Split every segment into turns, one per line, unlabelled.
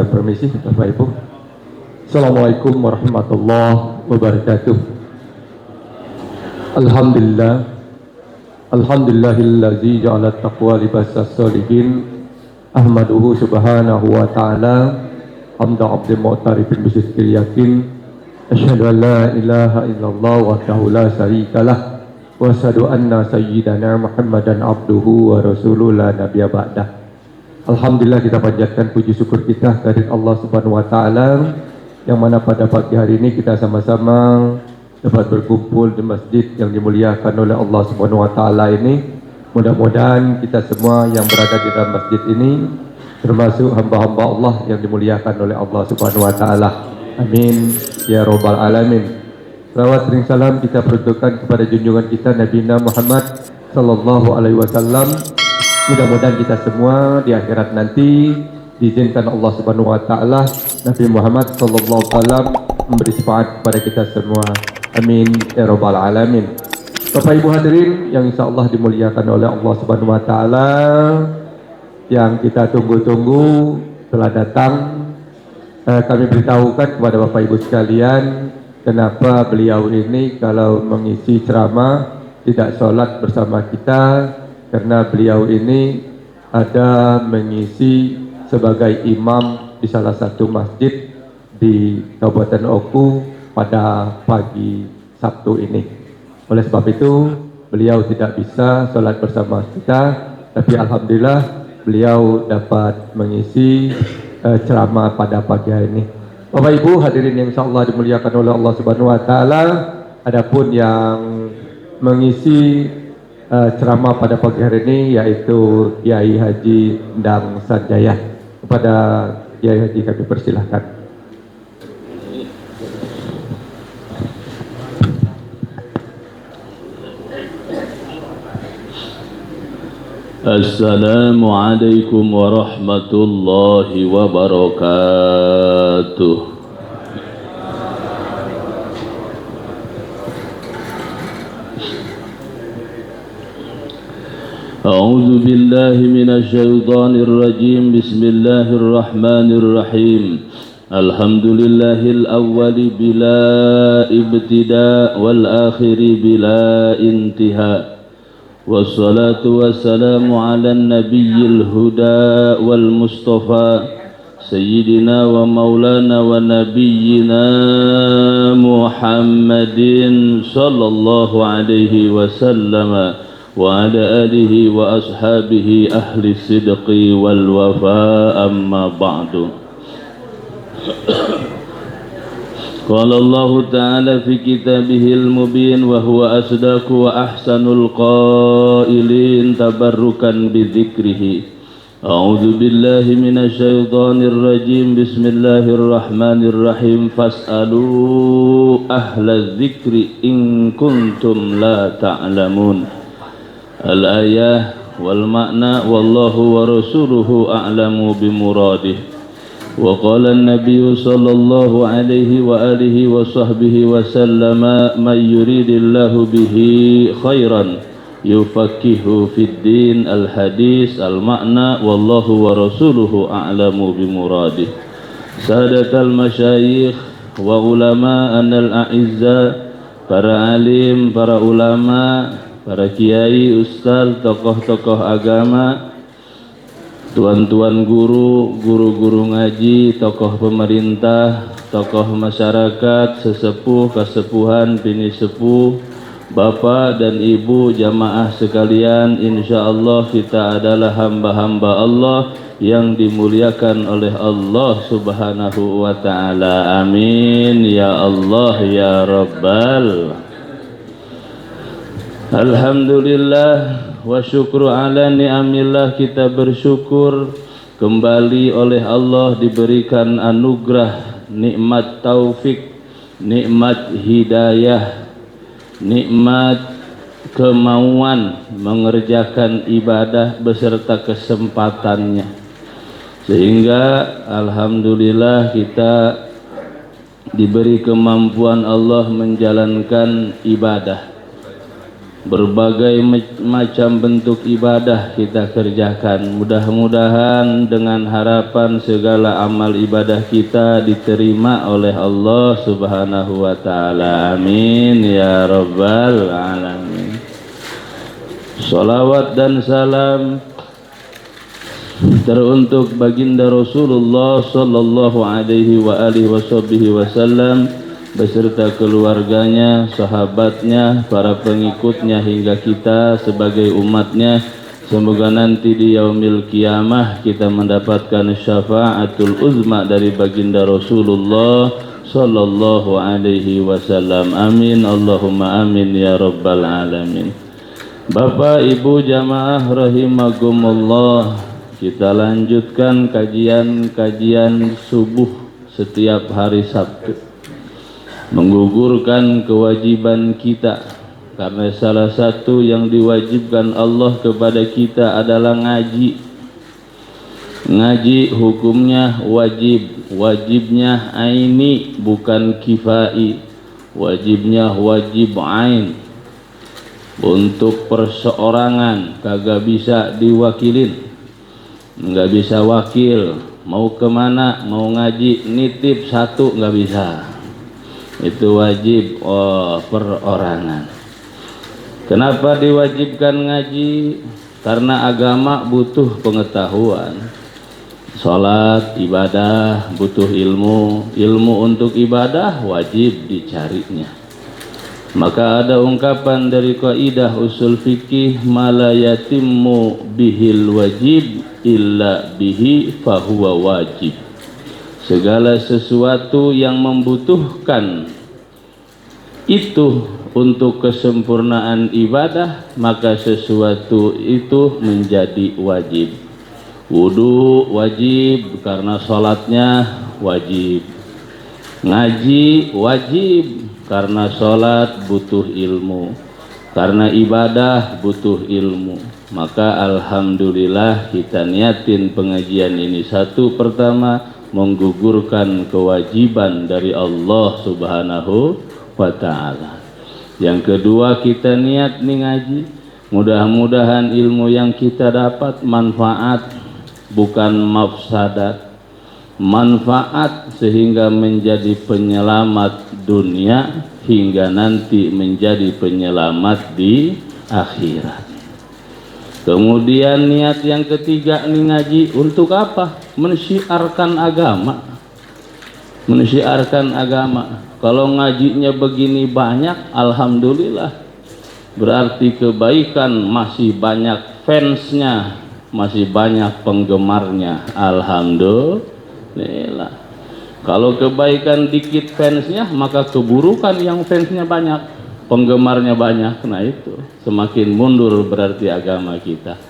Permisi Bapak Ibu. Assalamualaikum warahmatullahi wabarakatuh. Alhamdulillahillazi ja'ala taqwa libasas solihin. Ahmaduhu subhanahu wa ta'ala hamda abdi mu'tarifin bisidqil yakin. Asyhadu an la ilaha illallah wahdahu la syarikalah wa asyhadu anna sayyidana Muhammadan abduhu wa rasuluhu la nabiyya ba'dah. Alhamdulillah, kita panjatkan puji syukur kita dari Allah Subhanahu wa taala yang mana pada pagi hari ini kita sama-sama dapat berkumpul di masjid yang dimuliakan oleh Allah Subhanahu wa taala ini. Mudah-mudahan kita semua yang berada di dalam masjid ini termasuk hamba-hamba Allah yang dimuliakan oleh Allah Subhanahu wa taala. Amin ya rabbal alamin. Salawat dan salam kita peruntukkan kepada junjungan kita Nabi Muhammad sallallahu alaihi wasallam. Mudah-mudahan kita semua di akhirat nanti diizinkan Allah Subhanahu wa taala Nabi Muhammad sallallahu alaihi wasallam memberi syafaat kepada kita semua. Amin ya rabbal alamin. Bapak Ibu hadirin yang insyaallah dimuliakan oleh Allah Subhanahu wa taala, yang kita tunggu-tunggu telah datang. Kami beritahukan kepada Bapak Ibu sekalian kenapa beliau ini kalau mengisi ceramah tidak sholat bersama kita, karena beliau ini ada mengisi sebagai imam di salah satu masjid di Kabupaten Oku pada pagi Sabtu ini. Oleh sebab itu beliau tidak bisa sholat bersama kita, tapi alhamdulillah beliau dapat mengisi ceramah pada pagi hari ini. Bapak Ibu hadirin yang insyaallah dimuliakan oleh Allah Subhanahu wa taala, adapun yang mengisi ceramah pada pagi hari ini yaitu Kiai Haji Endang Sanjaya. Kepada Kiai Haji kami persilahkan.
Assalamualaikum warahmatullahi wabarakatuh. أعوذ بالله من الشيطان الرجيم. بسم الله الرحمن الرحيم. الحمد لله الأول بلا ابتداء والآخر بلا انتهاء، والصلاة والسلام على النبي الهدى والمصطفى سيدنا ومولانا ونبينا محمد صلى الله عليه وسلم وعلى آله وأصحابه أهل الصدق والوفاء. أما بعد، قال الله تعالى في كتابه المبين وهو أصدق وأحسن القائلين تبركا بذكره. أعوذ بالله من الشيطان الرجيم. بسم الله الرحمن الرحيم. فاسألوا أهل الذكر إن كنتم لا تعلمون. Al-ayah wal makna wallahu wa rasuluhu a'lamu bimuradah. Wa qala an-nabiy sallallahu alaihi wa alihi wa sahbihi wa sallama man yuridillahu bihi khairan yufaqihu fid din. Al-hadis al-makna wallahu wa rasuluhu a'lamu bimuradah. Sadatal masyayikh wa ulama anal a'izza, para alim, para ulama, para kiai, ustaz, tokoh-tokoh agama, tuan-tuan guru, guru-guru ngaji, tokoh pemerintah, tokoh masyarakat, sesepuh, kasepuhan, bini sepuh, Bapak dan Ibu jamaah sekalian, insya Allah kita adalah hamba-hamba Allah yang dimuliakan oleh Allah Subhanahu wa ta'ala. Amin ya Allah ya Rabbal. Alhamdulillah wa syukru ala ni'amillah, kita bersyukur kembali oleh Allah diberikan anugerah, nikmat taufik, nikmat hidayah, nikmat kemauan mengerjakan ibadah beserta kesempatannya, sehingga alhamdulillah kita diberi kemampuan Allah menjalankan ibadah. Berbagai macam bentuk ibadah kita kerjakan. Mudah-mudahan dengan harapan segala amal ibadah kita diterima oleh Allah Subhanahu wa ta'ala. Amin ya Rabbal alamin. Salawat dan salam teruntuk baginda Rasulullah sallallahu alaihi wa alihi wasallam beserta keluarganya, sahabatnya, para pengikutnya hingga kita sebagai umatnya. Semoga nanti di yaumil kiamah kita mendapatkan syafaatul uzma dari baginda Rasulullah sallallahu alaihi wasallam. Amin Allahumma amin ya rabbal alamin. Bapak Ibu jamaah rahimakumullah, kita lanjutkan kajian subuh setiap hari Sabtu, menggugurkan kewajiban kita, karena salah satu yang diwajibkan Allah kepada kita adalah ngaji. Ngaji hukumnya wajib, wajibnya aini bukan kifai, wajibnya wajib ain. Untuk perseorangan kagak bisa diwakilin, nggak bisa wakil, mau kemana mau ngaji nitip satu nggak bisa, itu wajib perorangan. Kenapa diwajibkan ngaji? Karena agama butuh pengetahuan. Salat, ibadah butuh ilmu. Ilmu untuk ibadah wajib dicarinya. Maka ada ungkapan dari kaidah usul fikih, ma la yatimmu bihil wajib illa bihi fahuwa wajib. Segala sesuatu yang membutuhkan itu untuk kesempurnaan ibadah, maka sesuatu itu menjadi wajib. Wudu wajib karena sholatnya wajib. Ngaji wajib karena sholat butuh ilmu, karena ibadah butuh ilmu. Maka alhamdulillah kita niatin pengajian ini. Satu, pertama, menggugurkan kewajiban dari Allah Subhanahu wa ta'ala. Yang kedua, kita niat nih ngaji, mudah-mudahan ilmu yang kita dapat manfaat bukan mafsadat, manfaat sehingga menjadi penyelamat dunia hingga nanti menjadi penyelamat di akhirat. Kemudian niat yang ketiga nih ngaji untuk apa? Mensyiarkan agama. Mensyiarkan agama. Kalau ngajinya begini banyak, alhamdulillah. Berarti kebaikan, masih banyak fansnya, masih banyak penggemarnya. Alhamdulillah. Kalau kebaikan dikit fansnya, maka keburukan yang fansnya banyak, penggemarnya banyak. Nah itu semakin mundur berarti agama kita.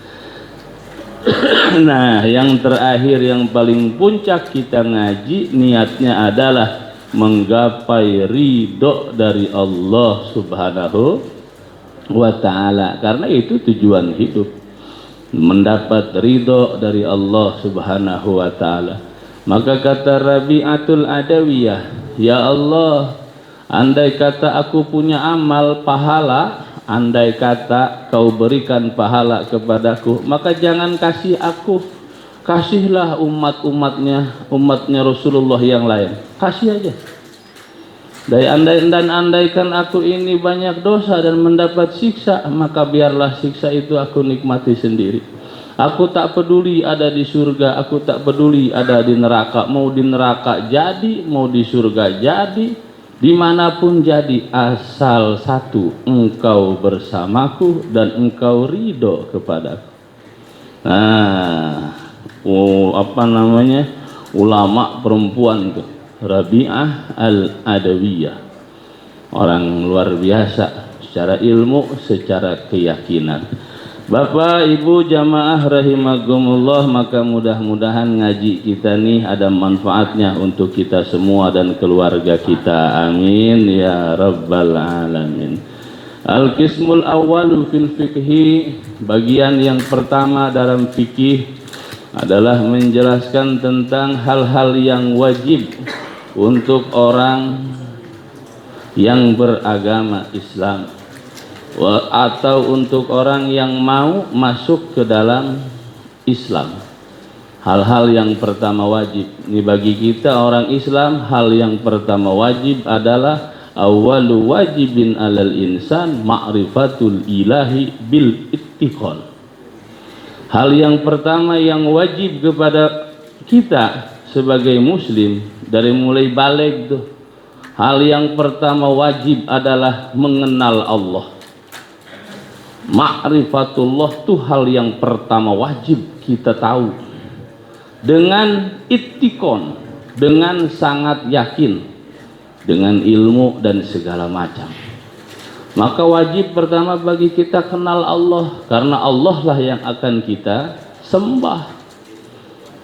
Nah yang terakhir, yang paling puncak kita ngaji, niatnya adalah menggapai ridho dari Allah Subhanahu wa ta'ala. Karena itu tujuan hidup, mendapat ridho dari Allah Subhanahu wa ta'ala. Maka kata Rabi'atul Adawiyah, ya Allah, andai kata aku punya amal pahala, andai kata kau berikan pahala kepadaku, maka jangan kasih aku, kasihlah umatnya Rasulullah yang lain, kasih aja. Dan andaikan aku ini banyak dosa dan mendapat siksa, maka biarlah siksa itu aku nikmati sendiri. Aku tak peduli ada di surga, aku tak peduli ada di neraka. Mau di neraka jadi, mau di surga jadi, Dimanapun jadi, asal satu, engkau bersamaku dan engkau ridho kepadaku. Nah, ulama perempuan itu Rabi'ah al-Adawiyah, orang luar biasa secara ilmu, secara keyakinan. Bapak Ibu jamaah rahimakumullah, maka mudah-mudahan ngaji kita nih ada manfaatnya untuk kita semua dan keluarga kita. Amin ya rabbal alamin. Al-qismul awal fil fikhi, bagian yang pertama dalam fikih adalah menjelaskan tentang hal-hal yang wajib untuk orang yang beragama Islam atau untuk orang yang mau masuk ke dalam Islam. Hal-hal yang pertama wajib ini bagi kita orang Islam. Hal yang pertama wajib adalah awwalu wajibin alal insan ma'rifatul ilahi bil ittiqan. Hal yang pertama yang wajib kepada kita sebagai muslim dari mulai balik tuh, hal yang pertama wajib adalah mengenal Allah. Ma'rifatullah itu hal yang pertama wajib kita tahu dengan ittikon, dengan sangat yakin, dengan ilmu dan segala macam. Maka wajib pertama bagi kita kenal Allah, karena Allah lah yang akan kita sembah.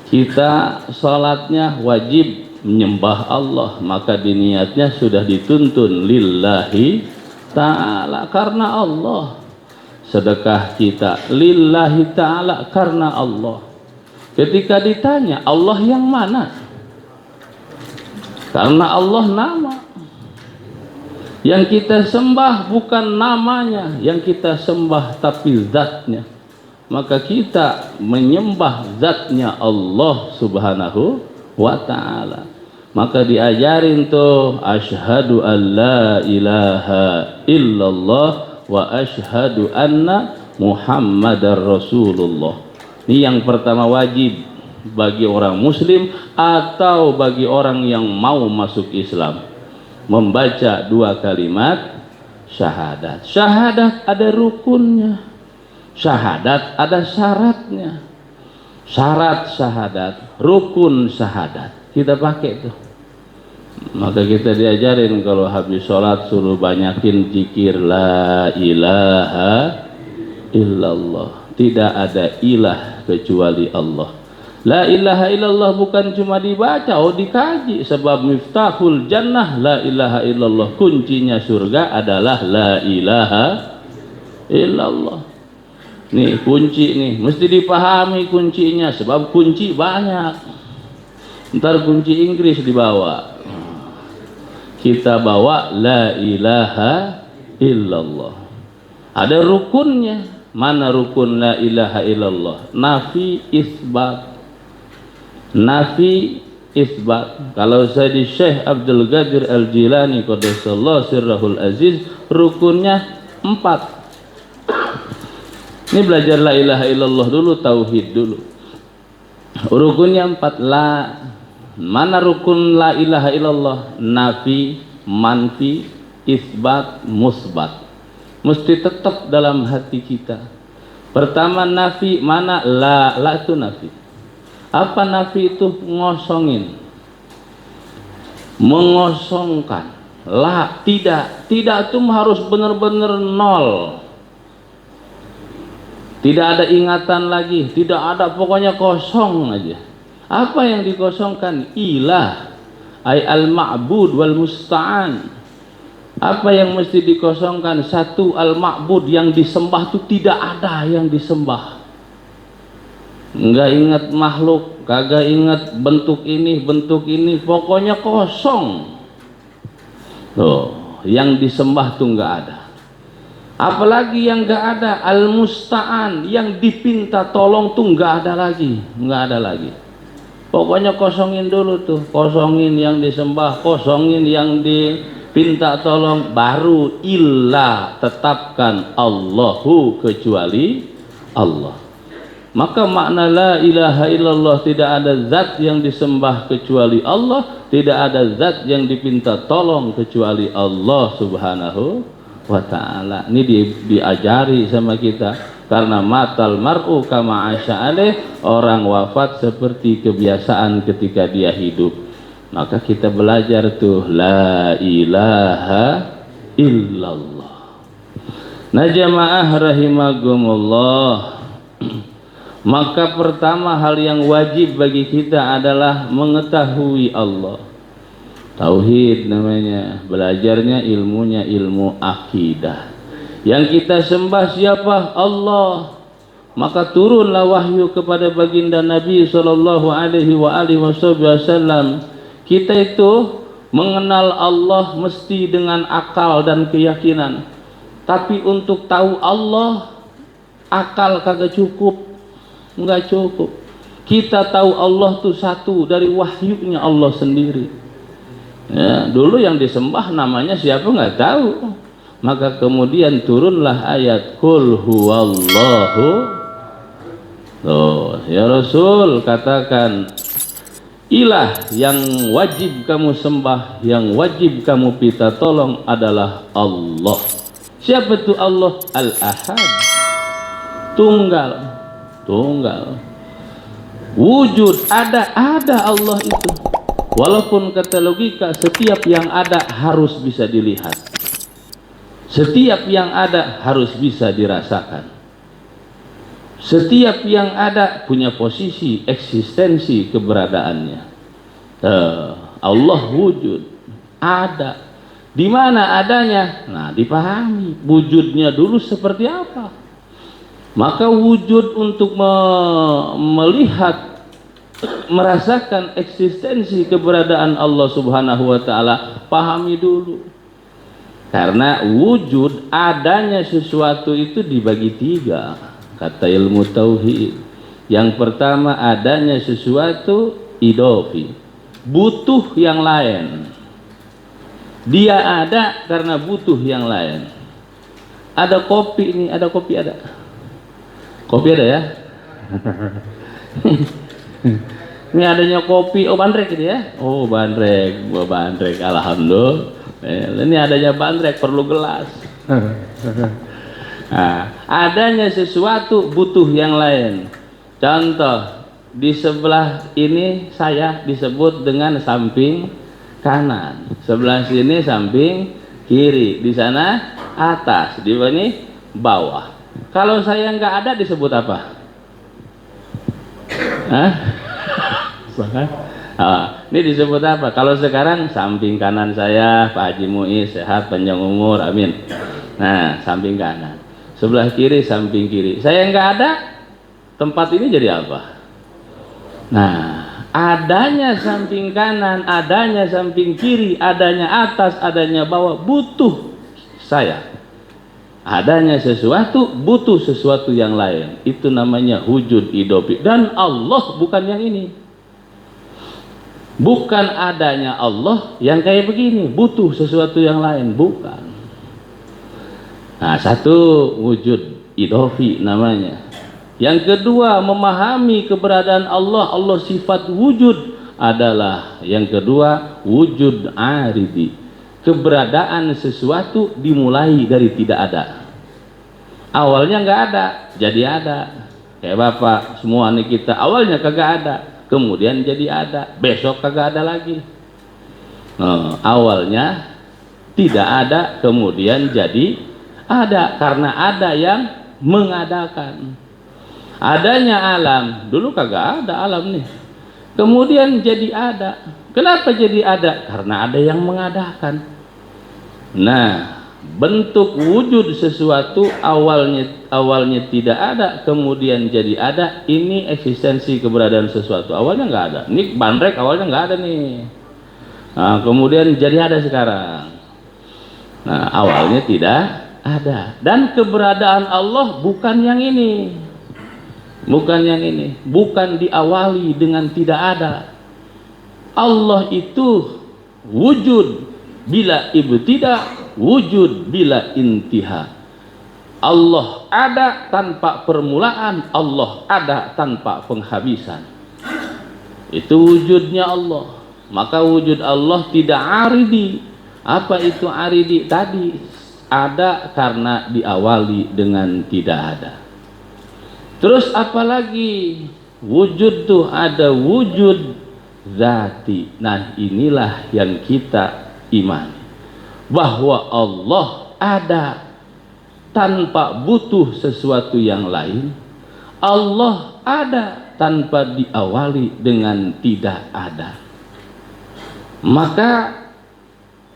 Kita salatnya wajib menyembah Allah, maka diniatnya sudah dituntun lillahi ta'ala, karena Allah. Sedekah kita lillahi ta'ala, karena Allah. Ketika ditanya Allah yang mana, karena Allah nama. Yang kita sembah bukan namanya yang kita sembah, tapi zatnya. Maka kita menyembah zatnya Allah subhanahu wa ta'ala. Maka diajarin tuh asyhadu an la ilaha illallah wa asyhadu anna Muhammadar Rasulullah. Ini yang pertama wajib bagi orang muslim atau bagi orang yang mau masuk Islam, membaca dua kalimat syahadat. Syahadat ada rukunnya, syahadat ada syaratnya. Syarat syahadat, rukun syahadat kita pakai tuh. Maka kita diajarin kalau habis sholat suruh banyakin zikir la ilaha illallah. Tidak ada ilah kecuali Allah. La ilaha illallah bukan cuma dibaca, dikaji. Sebab miftahul jannah la ilaha illallah, kuncinya surga adalah la ilaha illallah. Nih kunci nih, mesti dipahami kuncinya. Sebab kunci banyak. Ntar kunci Inggris dibawa. Kita bawa la ilaha illallah. Ada rukunnya. Mana rukun la ilaha illallah? Nafi isbat. Nafi isbat. Kalau saya di Syekh Abdul Qadir Al-Jilani qaddasallahu sirrahul aziz, rukunnya 4. Ini belajar la ilaha illallah dulu, tauhid dulu. Rukunnya 4. Mana rukun la ilaha illallah? Nafi, manfi, isbat, musbat. Mesti tetap dalam hati kita. Pertama nafi, mana la itu nafi. Apa nafi itu? Ngosongin, mengosongkan. La tidak itu harus benar-benar nol. Tidak ada ingatan lagi, tidak ada, pokoknya kosong aja. Apa yang dikosongkan? Ilah, ay al-ma'bud wal musta'an. Apa yang mesti dikosongkan? Satu, al-ma'bud, yang disembah itu tidak ada yang disembah. Enggak ingat makhluk, kagak ingat bentuk ini, pokoknya kosong. Tuh, yang disembah tuh enggak ada. Apalagi yang enggak ada? Al-musta'an, yang dipinta tolong tuh enggak ada lagi. Pokoknya kosongin dulu tuh, kosongin yang disembah, kosongin yang dipinta tolong, baru ilah tetapkan Allahu kecuali Allah. Maka makna la ilaha illallah, tidak ada zat yang disembah kecuali Allah, tidak ada zat yang dipinta tolong kecuali Allah subhanahu wa ta'ala. Ini diajari sama kita, karena matal mar'u kama asya alaih, orang wafat seperti kebiasaan ketika dia hidup. Maka kita belajar tuh la ilaha illallah. Nah jamaah rahimagumullah, maka pertama hal yang wajib bagi kita adalah mengetahui Allah. Tauhid namanya, belajarnya ilmunya ilmu akidah. Yang kita sembah siapa? Allah. Maka turunlah wahyu kepada baginda Nabi sallallahu alaihi wasallam. Kita itu mengenal Allah mesti dengan akal dan keyakinan. Tapi untuk tahu Allah, akal kagak cukup. Enggak cukup. Kita tahu Allah itu satu dari wahyunya Allah sendiri. Ya, dulu yang disembah namanya siapa nggak tahu. Maka kemudian turunlah ayat Qul huwallahu. Loh, ya Rasul katakan, ilah yang wajib kamu sembah, yang wajib kamu minta tolong adalah Allah. Siapa itu Allah? Al-Ahad, tunggal. Wujud, ada Allah itu. Walaupun kata logika setiap yang ada harus bisa dilihat, setiap yang ada harus bisa dirasakan, setiap yang ada punya posisi eksistensi keberadaannya. Allah wujud, ada. Di mana adanya? Nah, dipahami wujudnya dulu seperti apa. Maka wujud untuk melihat, merasakan eksistensi keberadaan Allah subhanahu wa ta'ala, pahami dulu. Karena wujud, adanya sesuatu itu dibagi tiga, kata ilmu tauhid. Yang pertama, adanya sesuatu idofi, butuh yang lain. Dia ada karena butuh yang lain. Ada kopi ini, ada kopi, ada kopi, ada ya. Ini adanya kopi, oh bandrek ini ya. Oh bandrek, alhamdulillah. Ini adanya bandrek, perlu gelas. Nah, adanya sesuatu butuh yang lain. Contoh, di sebelah ini saya disebut dengan samping kanan, sebelah sini samping kiri, di sana atas, di sini bawah. Kalau saya nggak ada disebut apa? Hah? Ini disebut apa? Kalau sekarang samping kanan saya Pak Haji Muiz, sehat panjang umur, amin. Nah, samping kanan. Sebelah kiri samping kiri. Saya nggak ada, tempat ini jadi apa? Nah, adanya samping kanan, adanya samping kiri, adanya atas, adanya bawah, butuh saya. Adanya sesuatu butuh sesuatu yang lain, itu namanya wujud idopi. Dan Allah bukan yang ini, bukan adanya Allah yang kayak begini butuh sesuatu yang lain, bukan. Nah, satu wujud idopi namanya. Yang kedua, memahami keberadaan Allah. Allah sifat wujud adalah yang kedua, wujud aridi, keberadaan sesuatu dimulai dari tidak ada. Awalnya nggak ada, jadi ada. Kayak Bapak, semua nih kita awalnya kagak ada, kemudian jadi ada, besok kagak ada lagi. Awalnya tidak ada, kemudian jadi ada, karena ada yang mengadakan. Adanya alam, dulu kagak ada alam nih, kemudian jadi ada. Kenapa jadi ada? Karena ada yang mengadakan. Nah, bentuk wujud sesuatu awalnya tidak ada, kemudian jadi ada. Ini eksistensi keberadaan sesuatu. Awalnya nggak ada. Ini bandrek awalnya nggak ada nih. Nah, kemudian jadi ada sekarang. Nah, awalnya tidak ada. Dan keberadaan Allah bukan yang ini, bukan yang ini, bukan diawali dengan tidak ada. Allah itu wujud bila ibtida, wujud bila intiha. Allah ada tanpa permulaan, Allah ada tanpa penghabisan. Itu wujudnya Allah. Maka wujud Allah tidak aridi. Apa itu aridi tadi? Ada karena diawali dengan tidak ada. Terus apalagi wujud tuh ada wujud zati. Nah, inilah yang kita imani, bahwa Allah ada tanpa butuh sesuatu yang lain. Allah ada tanpa diawali dengan tidak ada. Maka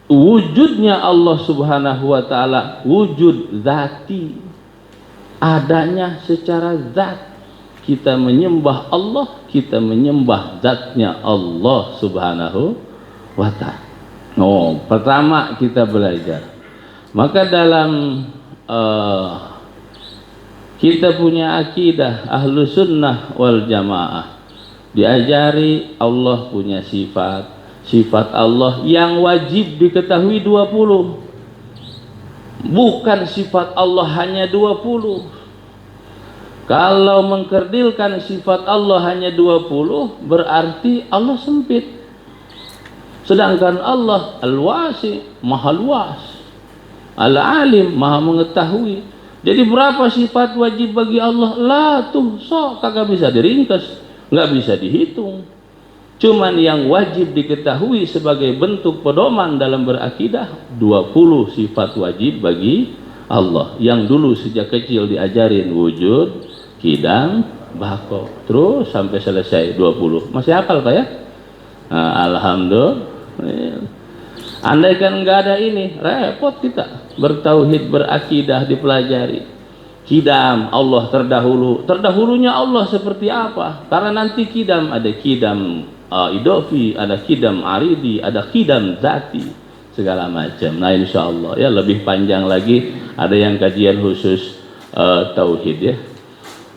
wujudnya Allah Subhanahu wa taala wujud zati, adanya secara zat. Kita menyembah Allah, kita menyembah zatnya Allah Subhanahu wa taala. Oh, pertama kita belajar. Maka dalam kita punya akidah ahlu sunnah wal jamaah, diajari Allah punya sifat. Sifat Allah yang wajib diketahui 20. Bukan sifat Allah hanya 20. Kalau mengkerdilkan sifat Allah hanya 20, berarti Allah sempit. Sedangkan Allah al-wasi, maha luas, al-alim, maha mengetahui. Jadi berapa sifat wajib bagi Allah? La tuhsa, kagak bisa diringkas, nggak bisa dihitung. Cuman yang wajib diketahui sebagai bentuk pedoman dalam berakidah 20 sifat wajib bagi Allah yang dulu sejak kecil diajarin wujud, qidam, baqo, terus sampai selesai 20. Masih hafal Pak ya? Nah, alhamdulillah. Andaikan nggak ada ini, repot kita bertauhid, berakidah, dipelajari. Qidam, Allah terdahulu. Terdahulunya Allah seperti apa? Karena nanti qidam ada qidam idofi, ada qidam aridi, ada qidam zati, segala macam. Nah, insya Allah ya lebih panjang lagi, ada yang kajian khusus tauhid ya.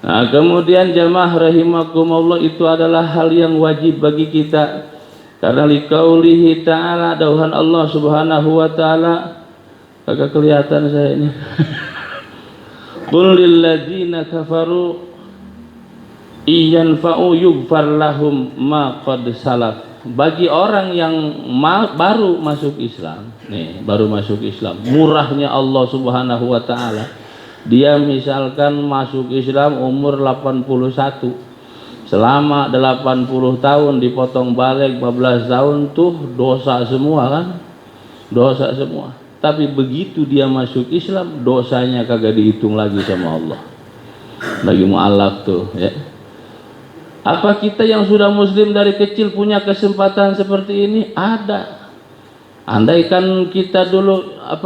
Nah, kemudian jamaah rahimakumullah, itu adalah hal yang wajib bagi kita. Karena liqaulihi ta'ala, dauhan Allah Subhanahu wa taala, kagak kelihatan saya ini. Qul lil ladzina kafaru iyanfa'u yughfar lahum ma qad salaf. Bagi orang yang baru masuk Islam, nih baru masuk Islam, murahnya Allah Subhanahu wa taala. Dia misalkan masuk Islam umur 81, selama 80 tahun dipotong balik 14 tahun tuh dosa semua kan, dosa semua. Tapi begitu dia masuk Islam, dosanya kagak dihitung lagi sama Allah. Lagi mu'alaf tuh ya. Apa kita yang sudah muslim dari kecil punya kesempatan seperti ini? Ada. Andaikan kita dulu 60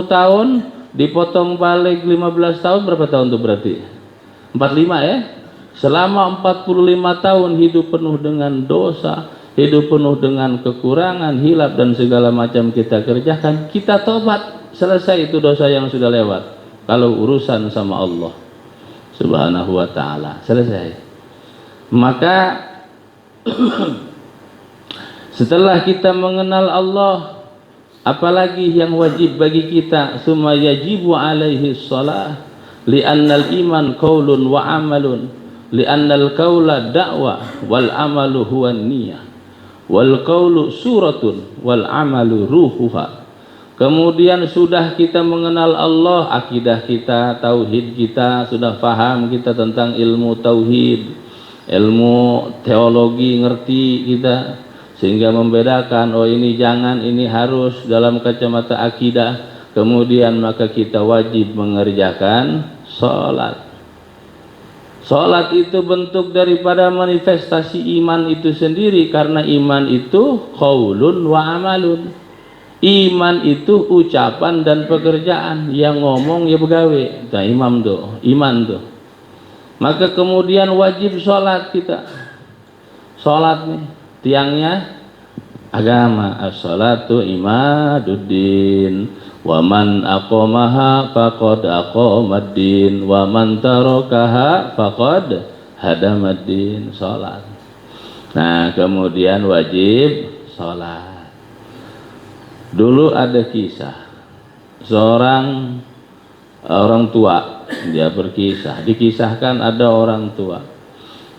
tahun dipotong balik 15 tahun, berapa tahun tuh berarti? 45 ya. Selama 45 tahun hidup penuh dengan dosa, hidup penuh dengan kekurangan, hilaf dan segala macam kita kerjakan. Kita tobat, selesai itu dosa yang sudah lewat. Kalau urusan sama Allah Subhanahu wa ta'ala selesai. Maka setelah kita mengenal Allah, apalagi yang wajib bagi kita? Summa yajibu alaihi shalah li'annal iman qaulun wa amalun, li'annal qaula da'wa wal amalu huwa niyah, wal qaulu suratun wal amalu ruhuha. Kemudian sudah kita mengenal Allah, akidah kita, tauhid kita, sudah paham kita tentang ilmu tauhid, ilmu teologi, ngerti kita, sehingga membedakan, oh ini jangan, ini harus dalam kacamata akidah. Kemudian maka kita wajib mengerjakan sholat. Sholat itu bentuk daripada manifestasi iman itu sendiri, karena iman itu qaulun wa amalun. Iman itu ucapan dan pekerjaan, yang ngomong ya begawe. Nah, imam tuh, iman tuh. Maka kemudian wajib sholat kita. Sholat nih, tiangnya agama. As-sholatu imaduddin, wa man aqamaha faqad aqamaddin, wa man tarakaha faqad hadamaddin. Sholat. Nah, kemudian wajib sholat. Dulu ada kisah seorang orang tua. Dia berkisah, dikisahkan ada orang tua,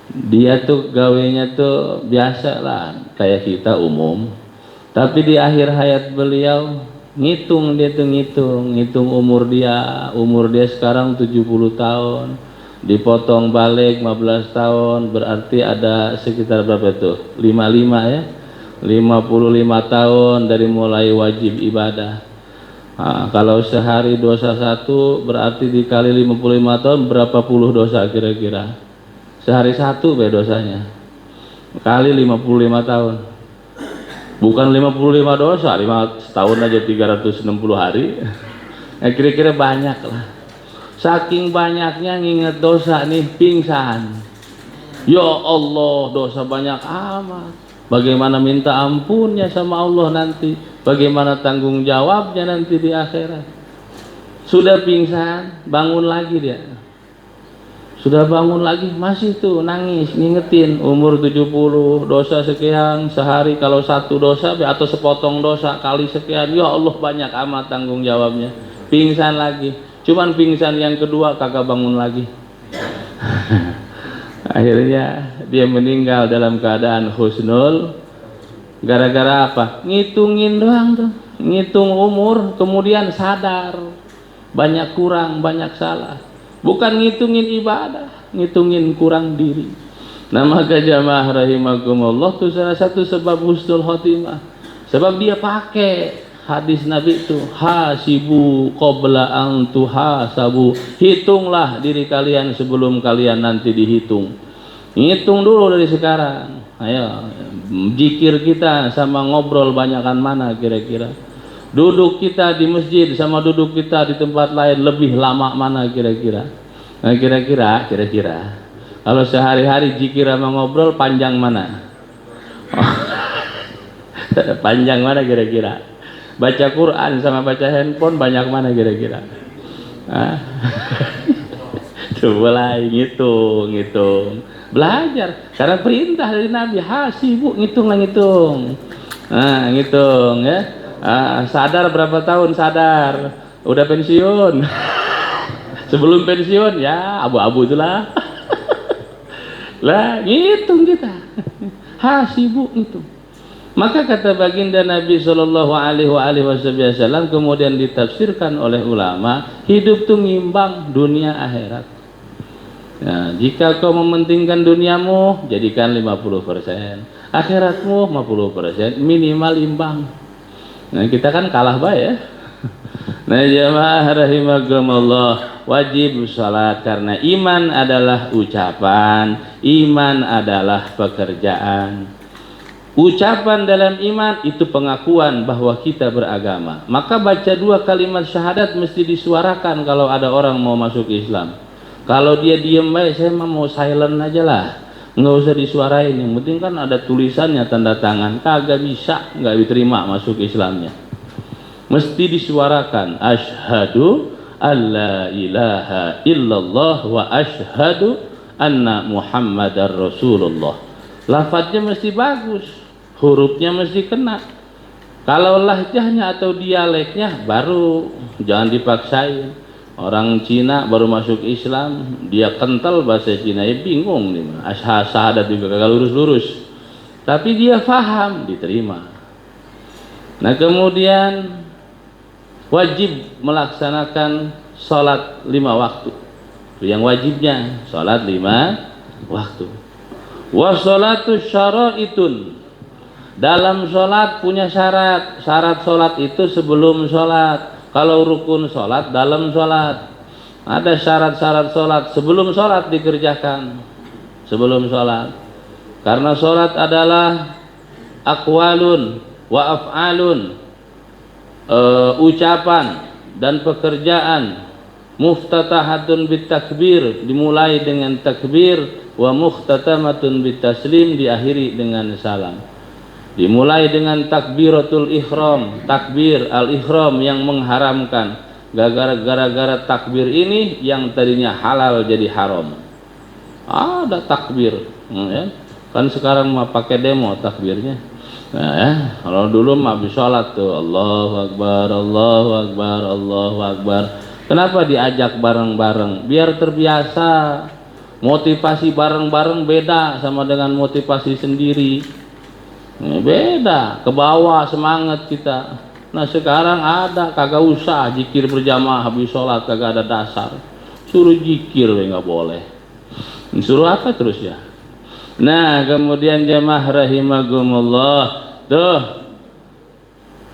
dia tuh gawenya tuh biasa lah kayak kita umum, tapi di akhir hayat beliau ngitung, dia tuh ngitung umur dia sekarang 70 tahun, dipotong balik 15 tahun, berarti ada sekitar berapa tuh, 55 ya, 55 tahun dari mulai wajib ibadah. Nah, kalau sehari dosa satu berarti dikali 55 tahun berapa puluh dosa kira-kira? Sehari satu be dosanya, kali 55 tahun, bukan 55 dosa, 5 setahun aja 360 hari. Kira-kira banyak lah. Saking banyaknya nginget dosa nih pingsan. Ya Allah, dosa banyak amat. Bagaimana minta ampunnya sama Allah nanti? Bagaimana tanggung jawabnya nanti di akhirat? Sudah pingsan, bangun lagi dia. Sudah bangun lagi, masih tuh nangis, ngingetin umur 70, dosa sekian, sehari kalau satu dosa atau sepotong dosa kali sekian, ya Allah banyak amat tanggung jawabnya. Pingsan lagi, cuman pingsan yang kedua kagak bangun lagi. Akhirnya dia meninggal dalam keadaan husnul. Gara-gara apa? Ngitungin doang tuh, ngitung umur, kemudian sadar banyak kurang, banyak salah. Bukan ngitungin ibadah, ngitungin kurang diri. Nah maka jamaah rahimakumullah itu salah satu sebab husnul khotimah. Sebab dia pakai hadis Nabi itu, hasibu qabla an tuhasabu. Hitunglah diri kalian sebelum kalian nanti dihitung. Hitung dulu dari sekarang. Ayo, zikir kita sama ngobrol banyakan mana kira-kira? Duduk kita di masjid sama duduk kita di tempat lain lebih lama mana kira-kira? Nah, kira-kira kalau sehari-hari zikir sama ngobrol panjang mana? Panjang mana kira-kira? Baca Quran sama baca handphone banyak mana kira-kira? Coba ngitung, belajar karena perintah dari Nabi, hasibu, ngitung. Nah, ngitung ya. Sadar berapa tahun sadar? Udah pensiun. Sebelum pensiun ya abu-abu itulah. Lah, ngitung kita. Hasibu, ngitung. Maka kata baginda Nabi Shallallahu Alaihi Wasallam kemudian ditafsirkan oleh ulama, hidup tuh ngimbang dunia akhirat. Nah, jika kau mementingkan duniamu, jadikan 50%, akhiratmu 50%, minimal imbang. Nah, kita kan kalah baik ya. Nah, jamaah rahimakumullah, wajib salat karena iman adalah ucapan, iman adalah pekerjaan. Ucapan dalam iman itu pengakuan bahwa kita beragama. Maka baca 2 kalimat syahadat mesti disuarakan kalau ada orang mau masuk Islam. Kalau dia diem baik, saya mau silent aja lah, nggak usah disuarain. Yang penting kan ada tulisannya, tanda tangan. Kagak bisa, nggak diterima masuk Islamnya. Mesti disuarakan, asyhadu alla ilaha illallah wa asyhadu anna muhammadar rasulullah. Lafadznya mesti bagus, hurufnya mesti kena. Kalau lahjahnya atau dialeknya baru jangan dipaksain. Orang Cina baru masuk Islam, dia kental bahasa Cina, ya bingung nih, syahadat juga kagak lurus-lurus, tapi dia faham, diterima. Nah kemudian wajib melaksanakan sholat 5 waktu. Yang wajibnya sholat 5 waktu. Wa sholatu syara'itun. Dalam sholat punya syarat. Syarat sholat itu sebelum sholat. Kalau rukun sholat dalam sholat, ada syarat-syarat sholat sebelum sholat dikerjakan. Sebelum sholat, karena sholat adalah aqwalun wa af'alun, ucapan dan pekerjaan. Muftatahatun bit takbir, dimulai dengan takbir, wa muhtatamatun bit taslim, diakhiri dengan salam. Dimulai dengan takbiratul ihram, takbir al-ihram yang mengharamkan. Gara-gara takbir ini yang tadinya halal jadi haram. Ada takbir, ya. Kan sekarang mah pakai demo takbirnya. Nah, ya. Kalau dulu mah habis sholat tuh Allahu Akbar, Allahu Akbar, Allahu Akbar. Kenapa diajak bareng-bareng? Biar terbiasa. Motivasi bareng-bareng beda sama dengan motivasi sendiri. Beda, ke bawah semangat kita. Nah sekarang ada, kagak usah zikir berjamaah habis sholat, kagak ada dasar. Suruh zikir nggak boleh. Suruh apa terus ya? Nah kemudian jamaah rahimahumullah, tuh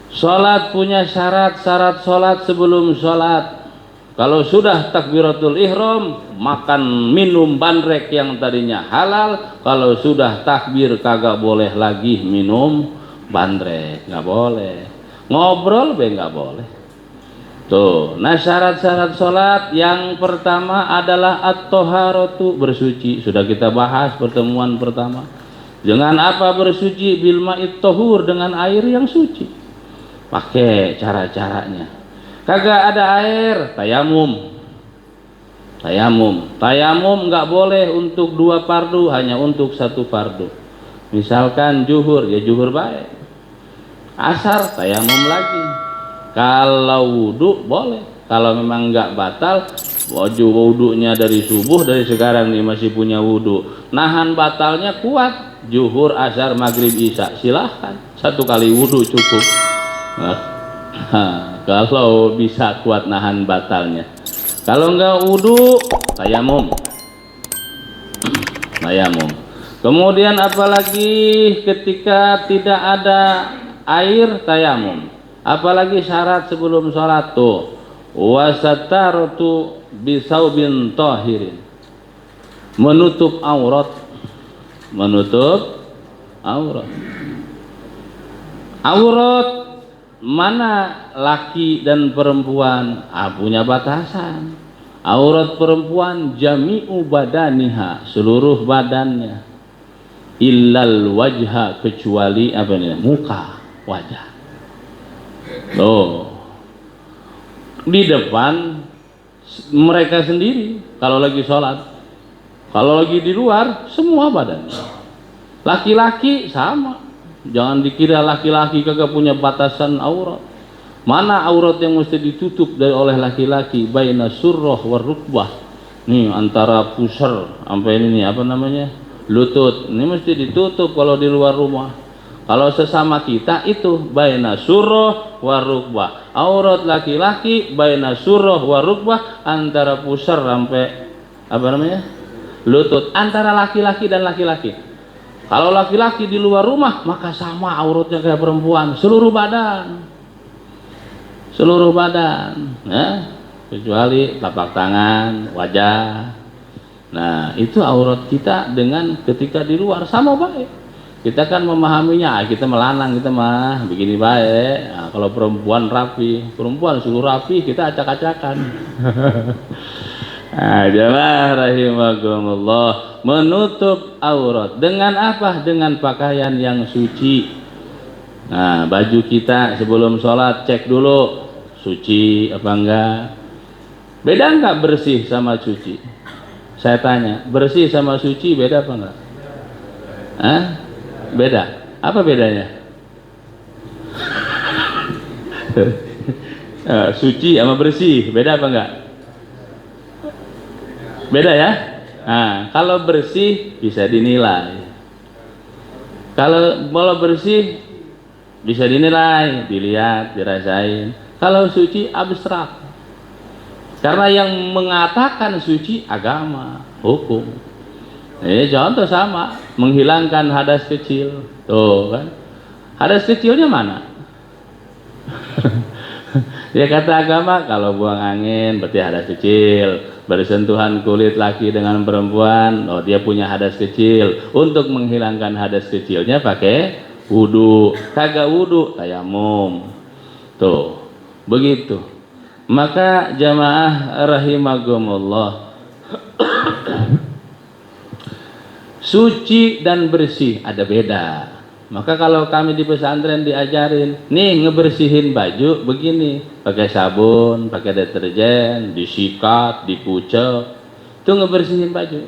sholat punya syarat sholat sebelum sholat. Kalau sudah takbiratul ihram, makan minum bandrek yang tadinya halal. Kalau sudah takbir kagak boleh lagi minum bandrek, nggak boleh. Ngobrol be nggak boleh. Tuh, nah syarat-syarat sholat yang pertama adalah at-toharatu, bersuci. Sudah kita bahas pertemuan pertama. Dengan apa bersuci? Bil ma'it tohur, dengan air yang suci. Pakai cara-caranya. Kagak ada air, tayamum. Tayamum nggak boleh untuk 2 fardu, hanya untuk 1 fardu. Misalkan zuhur, ya zuhur baik. Asar, tayamum lagi. Kalau wudu boleh. Kalau memang nggak batal, wudunya dari subuh, dari sekarang nih masih punya wudu. Nahan batalnya kuat. Zuhur, asar, maghrib, isya, silahkan. 1 kali wudu cukup. Kalau bisa kuat nahan batalnya. Kalau enggak wudu, tayamum. Kemudian apalagi ketika tidak ada air, tayamum. Apalagi syarat sebelum sholat tuh, wasatartu bisaubin tahirin, menutup aurat. Mana laki dan perempuan punya batasan. Aurat perempuan jami'u badaniha, seluruh badannya, illal wajha, kecuali muka, wajah. Di depan mereka sendiri kalau lagi sholat. Kalau lagi di luar semua badan. Laki-laki sama. Jangan dikira laki-laki kagak punya batasan aurat. Mana aurat yang mesti ditutup oleh laki-laki? Baina surrah war rukbah. Nih antara pusar sampai ini lutut. Ini mesti ditutup kalau di luar rumah. Kalau sesama kita itu baina surrah war rukbah. Aurat laki-laki baina surrah war rukbah, antara pusar sampai lutut, antara laki-laki dan laki-laki. Kalau laki-laki di luar rumah maka sama auratnya kayak perempuan, seluruh badan, ya, kecuali telapak tangan, wajah. Nah itu aurat kita dengan ketika di luar sama baik. Kita kan memahaminya, kita melanang, kita mah begini baik. Nah, kalau perempuan rapi, perempuan suruh rapi, kita acak-acakan. Nah, jamaah rahimahumullah, menutup aurat dengan apa? Dengan pakaian yang suci. Nah, baju kita sebelum sholat cek dulu suci apa enggak. Beda enggak bersih sama suci? Saya tanya, bersih sama suci beda apa enggak? Beda. Apa bedanya? Suci sama bersih beda apa enggak? Beda ya. Nah, kalau bersih bisa dinilai. Kalau bersih bisa dinilai, dilihat, dirasain. Kalau suci abstrak. Karena yang mengatakan suci agama, hukum. Ini contoh sama, menghilangkan hadas kecil. Tuh kan. Hadas kecilnya mana? Ya kata agama, kalau buang angin berarti hadas kecil. Bersentuhan kulit laki dengan perempuan, dia punya hadas kecil. Untuk menghilangkan hadas kecilnya pakai wudu. Kagak wudu, tayamum. Tuh, begitu. Maka jamaah rahimahumullah, suci dan bersih ada beda. Maka kalau kami di pesantren diajarin, nih ngebersihin baju begini, pakai sabun, pakai deterjen, disikat, dikucek, itu ngebersihin baju.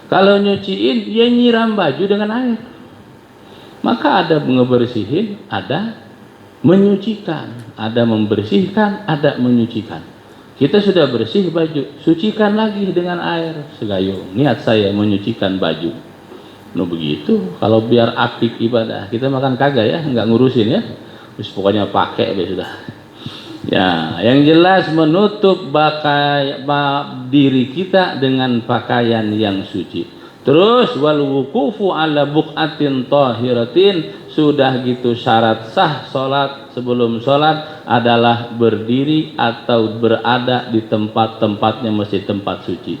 Kalau nyuciin, ya nyiram baju dengan air. Maka ada ngebersihin, ada menyucikan, ada membersihkan, ada menyucikan. Kita sudah bersih baju, sucikan lagi dengan air segayung. Niat saya menyucikan baju. No begitu. Kalau biar apik ibadah, kita makan kagak ya, nggak ngurusin ya. Terus pokoknya pakai sudah. Ya, yang jelas menutup diri kita dengan pakaian yang suci. Terus wal wuqufu ala buqatin tahiratin, sudah gitu syarat sah salat sebelum salat adalah berdiri atau berada di tempat-tempatnya mesti tempat suci.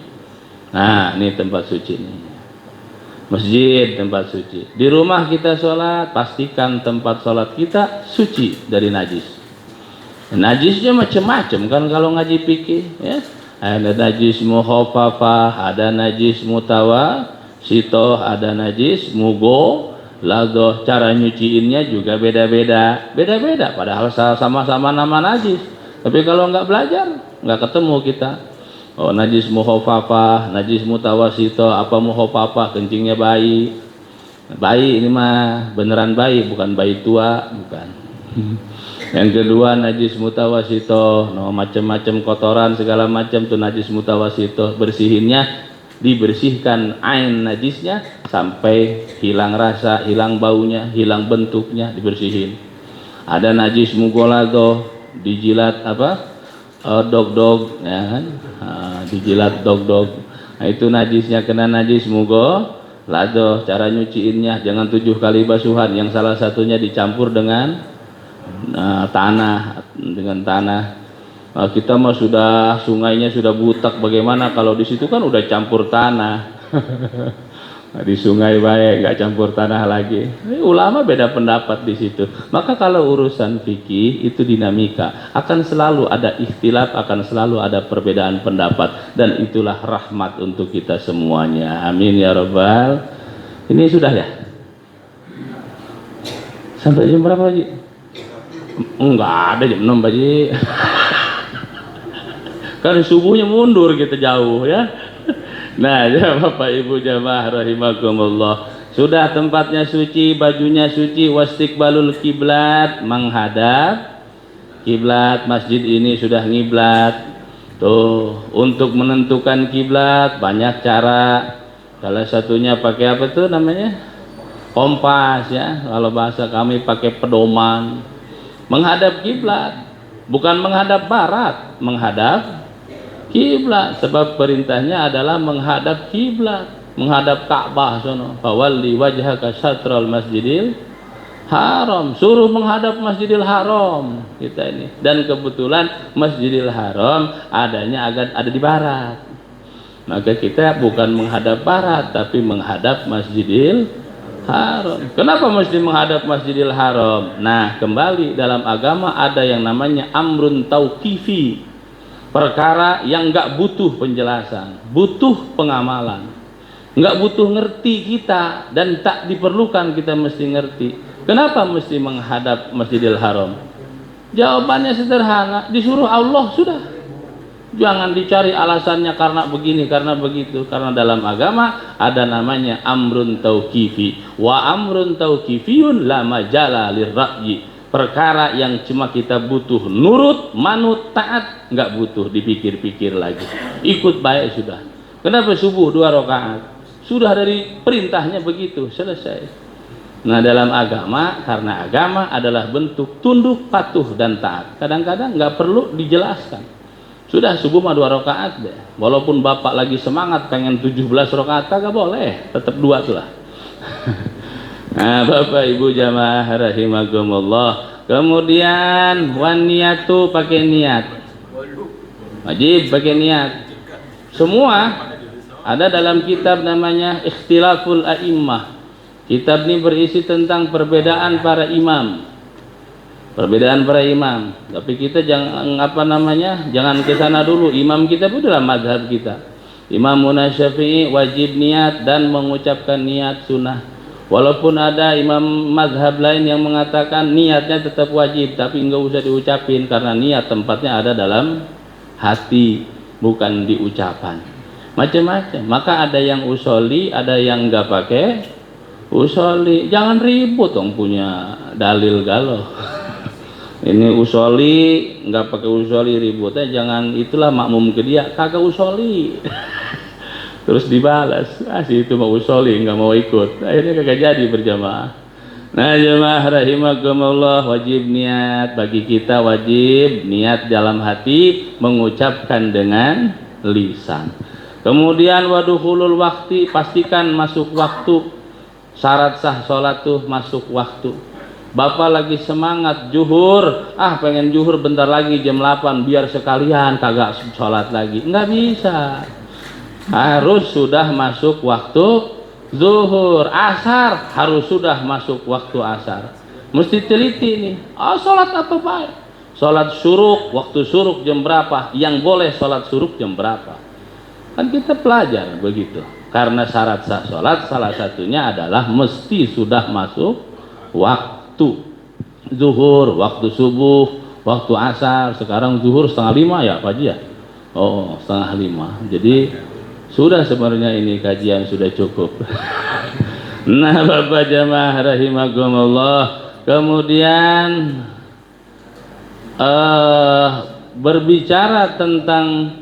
Nah, ini tempat suci nih. Masjid tempat suci. Di rumah kita salat, pastikan tempat salat kita suci dari najis. Najisnya macam-macam kan kalau ngaji fikih ya. Ada najis mukhafafah, ada najis mutawasithah, ada najis mughalladah. Cara nyuciinnya juga beda-beda. Beda-beda padahal sama-sama nama najis. Tapi kalau nggak belajar, nggak ketemu kita. Oh, najis mukhafafah, najis mutawasithah, apa mukhafafah, kencingnya bayi. Bayi ini mah beneran bayi, bukan bayi tua, bukan. Yang kedua najis mutawasithah, no, macam-macam kotoran segala macam tuh najis mutawasithah. Bersihinnya dibersihkan ain najisnya sampai hilang rasa, hilang baunya, hilang bentuknya, dibersihin. Ada najis mughalladah, dijilat apa? Dog-dog ya kan? Dijilat dog-dog. Nah, itu najisnya kena najis mughalladah. Cara nyuciinnya jangan 7 kali basuhan, yang salah satunya dicampur dengan tanah, dengan tanah. Kita mah sudah sungainya sudah butak, bagaimana kalau di situ kan udah campur tanah. Di sungai baik nggak campur tanah lagi. Ulama beda pendapat di situ. Maka kalau urusan fikih itu dinamika, akan selalu ada ikhtilaf, akan selalu ada perbedaan pendapat, dan itulah rahmat untuk kita semuanya. Amin ya rabbal. Ini sudah ya? Sampai jam berapa lagi? Enggak ada jam 6 Baji. Kan subuhnya mundur kita jauh ya. Nah ya Bapak Ibu jamaah rahimakumullah, sudah tempatnya suci, bajunya suci, wastiqbalul kiblat, menghadap kiblat. Masjid ini sudah ngiblat. Tuh, untuk menentukan kiblat banyak cara. Salah satunya pakai apa tuh namanya? Kompas ya. Kalau bahasa kami pakai pedoman. Menghadap kiblat, bukan menghadap barat, menghadap kiblat. Sebab perintahnya adalah menghadap kiblat, menghadap Ka'bah sono. Fawalli wajhaka syatral masjidil haram, suruh menghadap Masjidil Haram kita ini. Dan kebetulan Masjidil Haram adanya ada di barat. Maka kita bukan menghadap barat tapi menghadap Masjidil Haram. Kenapa mesti menghadap Masjidil Haram? Nah, kembali dalam agama ada yang namanya amrun tauqifi, perkara yang nggak butuh penjelasan, butuh pengamalan, nggak butuh ngerti kita, dan tak diperlukan kita mesti ngerti. Kenapa mesti menghadap Masjidil Haram? Jawabannya sederhana, disuruh Allah sudah. Jangan dicari alasannya karena begini, karena begitu. Karena dalam agama ada namanya amrun tauqifi. Wa amrun tauqifiyun la majala lirra'yi. Perkara yang cuma kita butuh nurut, manut, taat, nggak butuh dipikir-pikir lagi. Ikut baik sudah. Kenapa subuh 2 rakaat? Sudah dari perintahnya begitu, selesai. Nah dalam agama, karena agama adalah bentuk tunduk, patuh, dan taat. Kadang-kadang nggak perlu dijelaskan. Sudah subuh mah 2 rakaat deh. Walaupun bapak lagi semangat pengen 17 rakaat kagak boleh, tetap 2 tuh lah. Nah, Bapak Ibu jamaah rahimakumullah. Kemudian waniyatu pakai niat. Wajib pakai niat. Semua ada dalam kitab namanya Ikhtilaful A'immah. Kitab ini berisi tentang perbedaan para imam. Perbedaan para imam, tapi kita jangan jangan ke sana dulu. Imam kita pun dalam mazhab kita. Imam Syafi'i wajib niat dan mengucapkan niat sunnah. Walaupun ada imam mazhab lain yang mengatakan niatnya tetap wajib, tapi enggak usah diucapin karena niat tempatnya ada dalam hati, bukan di ucapan. Macam-macam. Maka ada yang usoli, ada yang enggak pakai usoli. Jangan ribut dong punya dalil galau. Ini usoli nggak pakai usoli ributnya, jangan itulah makmum ke dia kagak usoli. Terus dibalas, si itu mau usoli nggak mau ikut, akhirnya kagak jadi berjamaah. Nah jemaah rahimakumullah, wajib niat, bagi kita wajib niat dalam hati, mengucapkan dengan lisan. Kemudian waduhulul waktu, pastikan masuk waktu. Syarat sah sholat tuh masuk waktu. Bapak lagi semangat zuhur, pengen zuhur bentar lagi jam 8 biar sekalian kagak sholat lagi, nggak bisa, harus sudah masuk waktu zuhur. Asar harus sudah masuk waktu asar, mesti teliti nih, sholat apa baik, sholat syuruk, waktu syuruk jam berapa, yang boleh sholat syuruk jam berapa, kan kita pelajar begitu. Karena syarat sah sholat salah satunya adalah mesti sudah masuk waktu zuhur, waktu subuh, waktu asar. Sekarang zuhur 4:30 ya Pak Haji ya? Oh 4:30, jadi sudah sebenarnya ini kajian sudah cukup. Nah Bapak jamaah rahimakumullah, kemudian berbicara tentang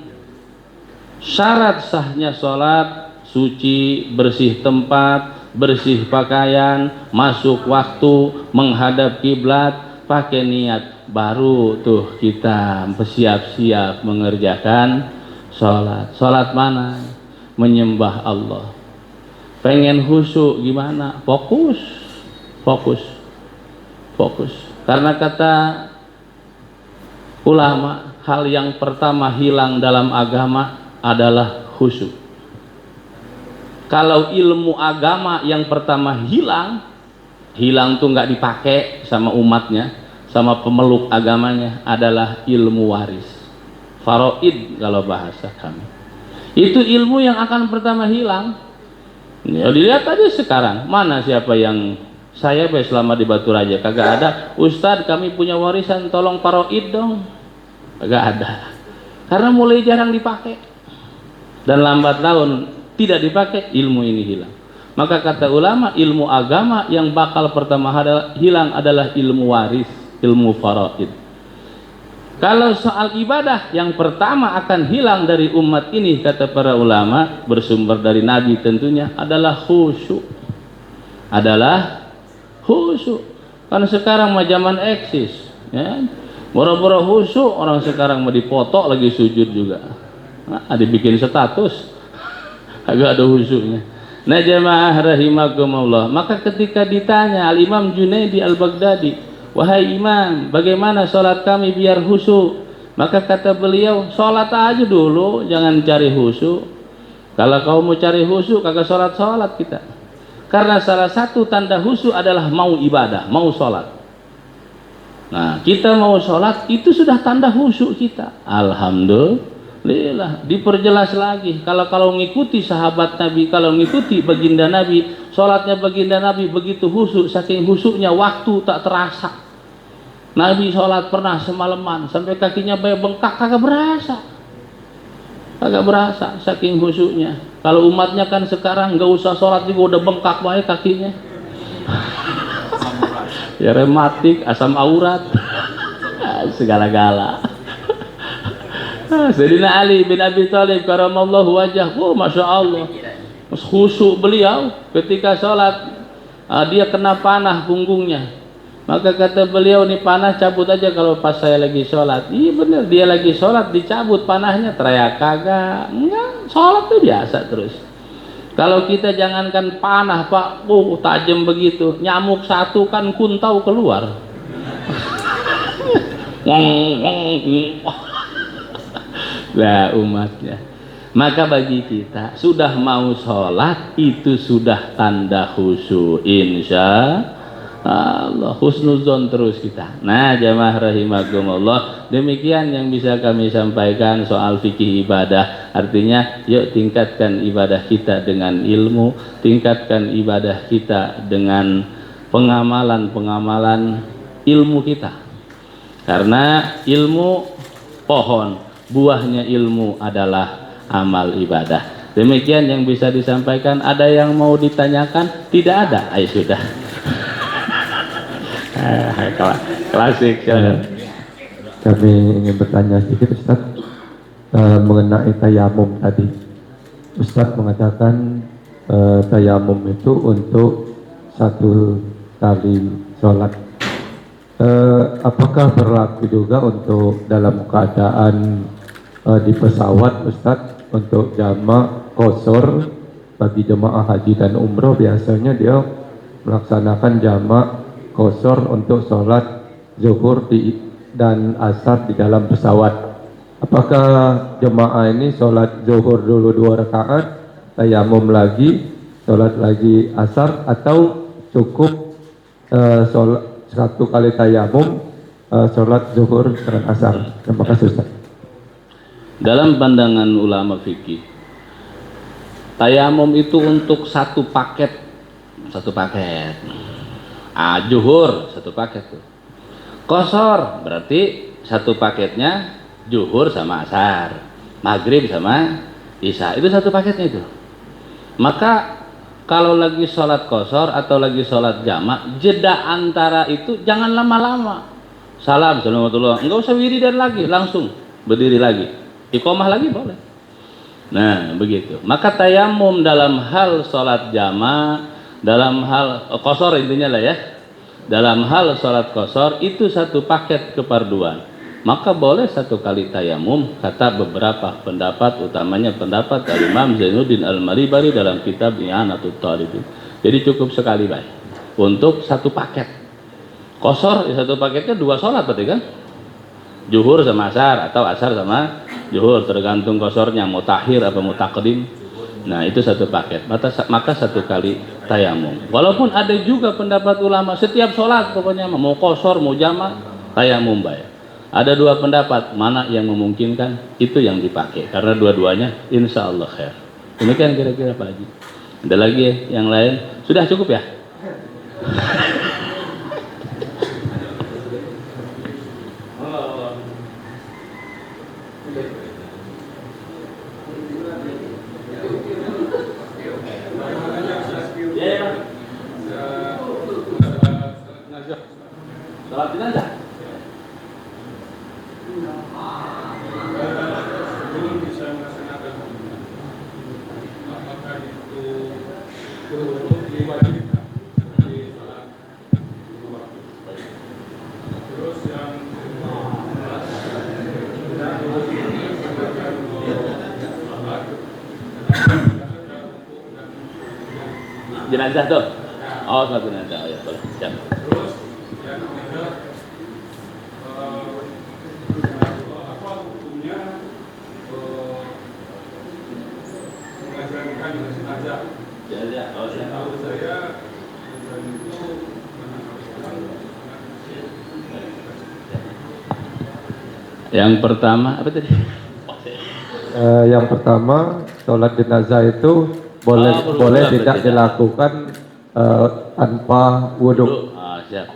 syarat sahnya sholat, suci, bersih tempat, bersih pakaian, masuk waktu, menghadap kiblat, pakai niat, baru tuh kita bersiap-siap mengerjakan sholat. Sholat mana? Menyembah Allah. Pengen khusyuk gimana? Fokus, fokus, fokus. Karena kata ulama, hal yang pertama hilang dalam agama adalah khusyuk. Kalau ilmu agama yang pertama hilang tuh nggak dipakai sama umatnya, sama pemeluk agamanya, adalah ilmu waris, faraid kalau bahasa kami. Itu ilmu yang akan pertama hilang. Ya, dilihat aja sekarang, mana siapa yang saya selama di Batu Raja kagak ada, Ustadz kami punya warisan tolong faraid dong, kagak ada, karena mulai jarang dipakai dan lambat laun tidak dipakai, ilmu ini hilang. Maka kata ulama, ilmu agama yang bakal pertama hilang adalah ilmu waris, ilmu faraid. Kalau soal ibadah yang pertama akan hilang dari umat ini, kata para ulama, bersumber dari Nabi tentunya, adalah khusyuk. Adalah khusyuk. Karena sekarang mah zaman eksis, ya. Boro-boro khusyuk, orang sekarang mau dipoto lagi sujud juga. Dibikin status, agak ada khusyuknya. Nah jemaah rahimakumullah, maka ketika ditanya Al-Imam Junaidi Al-Baghdadi, wahai imam, bagaimana sholat kami biar khusyuk? Maka kata beliau, sholat aja dulu, jangan cari khusyuk. Kalau kau mau cari khusyuk, kagak sholat kita. Karena salah satu tanda khusyuk adalah mau ibadah, mau sholat. Nah kita mau sholat, itu sudah tanda khusyuk kita. Alhamdulillah, diperjelas lagi. Kalau ngikuti sahabat Nabi, kalau ngikuti baginda Nabi, sholatnya baginda Nabi begitu khusyuk, saking khusyuknya waktu tak terasa. Nabi sholat pernah semalaman sampai kakinya bengkak, kagak berasa, saking khusyuknya. Kalau umatnya kan sekarang nggak usah sholat juga udah bengkak baik kakinya. Ya rematik, asam aurat, segala-gala. Sayyidina Ali bin Abi Thalib karamallahu wajah, masya Allah, khusyuk beliau ketika sholat. Dia kena panah punggungnya, maka kata beliau, nih panah cabut aja kalau pas saya lagi sholat. Iya bener, dia lagi sholat dicabut panahnya, teriak kagak, enggak, sholat tuh biasa terus. Kalau kita jangankan panah pak, tajam begitu, nyamuk satu kan kuntau keluar. Lah umatnya. Maka bagi kita sudah mau sholat itu sudah tanda khusyuk, insya Allah, husnuzon terus kita. Nah jamaah rahimakumullah, demikian yang bisa kami sampaikan soal fikih ibadah. Artinya yuk tingkatkan ibadah kita dengan ilmu, tingkatkan ibadah kita dengan pengamalan ilmu kita. Karena ilmu pohon, buahnya ilmu adalah amal ibadah. Demikian yang bisa disampaikan. Ada yang mau ditanyakan? Tidak ada? Ayo sudah. Klasik.
Kami ingin bertanya sedikit Ustaz mengenai tayamum tadi. Ustaz mengatakan tayamum itu untuk satu kali sholat. Apakah berlaku juga untuk dalam keadaan di pesawat Ustaz untuk jamak qashar bagi jemaah haji dan umroh? Biasanya dia melaksanakan jamak qashar untuk sholat zuhur dan asar di dalam pesawat. Apakah jemaah ini sholat zuhur dulu 2 rakaat, tayamum lagi, sholat lagi asar, atau cukup sholat satu kali tayamum, sholat zuhur dan asar? Terima kasih Ustaz.
Dalam pandangan ulama fikih, tayamum itu untuk satu paket. Zuhur satu paket tuh. Qashar berarti satu paketnya zuhur sama asar, maghrib sama isya, itu satu paketnya itu. Maka kalau lagi sholat qashar atau lagi sholat jamak, jeda antara itu jangan lama-lama. Salam, assalamualaikum, enggak usah wiridan lagi, langsung berdiri lagi, iqamah lagi boleh. Nah begitu. Maka tayamum dalam hal sholat jamak, dalam hal qashar intinya lah ya, dalam hal sholat qashar itu satu paket keparduan. Maka boleh satu kali tayamum, kata beberapa pendapat, utamanya pendapat Imam Zainuddin Al-Maribari dalam kitab I'anatul Talibin. Jadi cukup sekali baik untuk satu paket. Qashar satu paketnya 2 sholat berarti kan? Zuhur sama asar atau asar sama zuhur, tergantung qasharnya mau takhir apa mau taqdim. Nah itu satu paket, maka satu kali tayamum. Walaupun ada juga pendapat ulama setiap sholat pokoknya mau qashar mau jamak tayamum baik. Ada 2 pendapat, mana yang memungkinkan itu yang dipakai, karena dua-duanya insya Allah khair. Demikian kira-kira Pak Haji. Ada lagi ya, yang lain? Sudah cukup ya? Salat jenazah. Jenazah tuh. Oh, salat jenazah. Oh ya, boleh. Siap. Yang pertama apa tadi?
Yang pertama, sholat jenazah itu boleh tidak dilakukan tanpa wudhu.
Siap.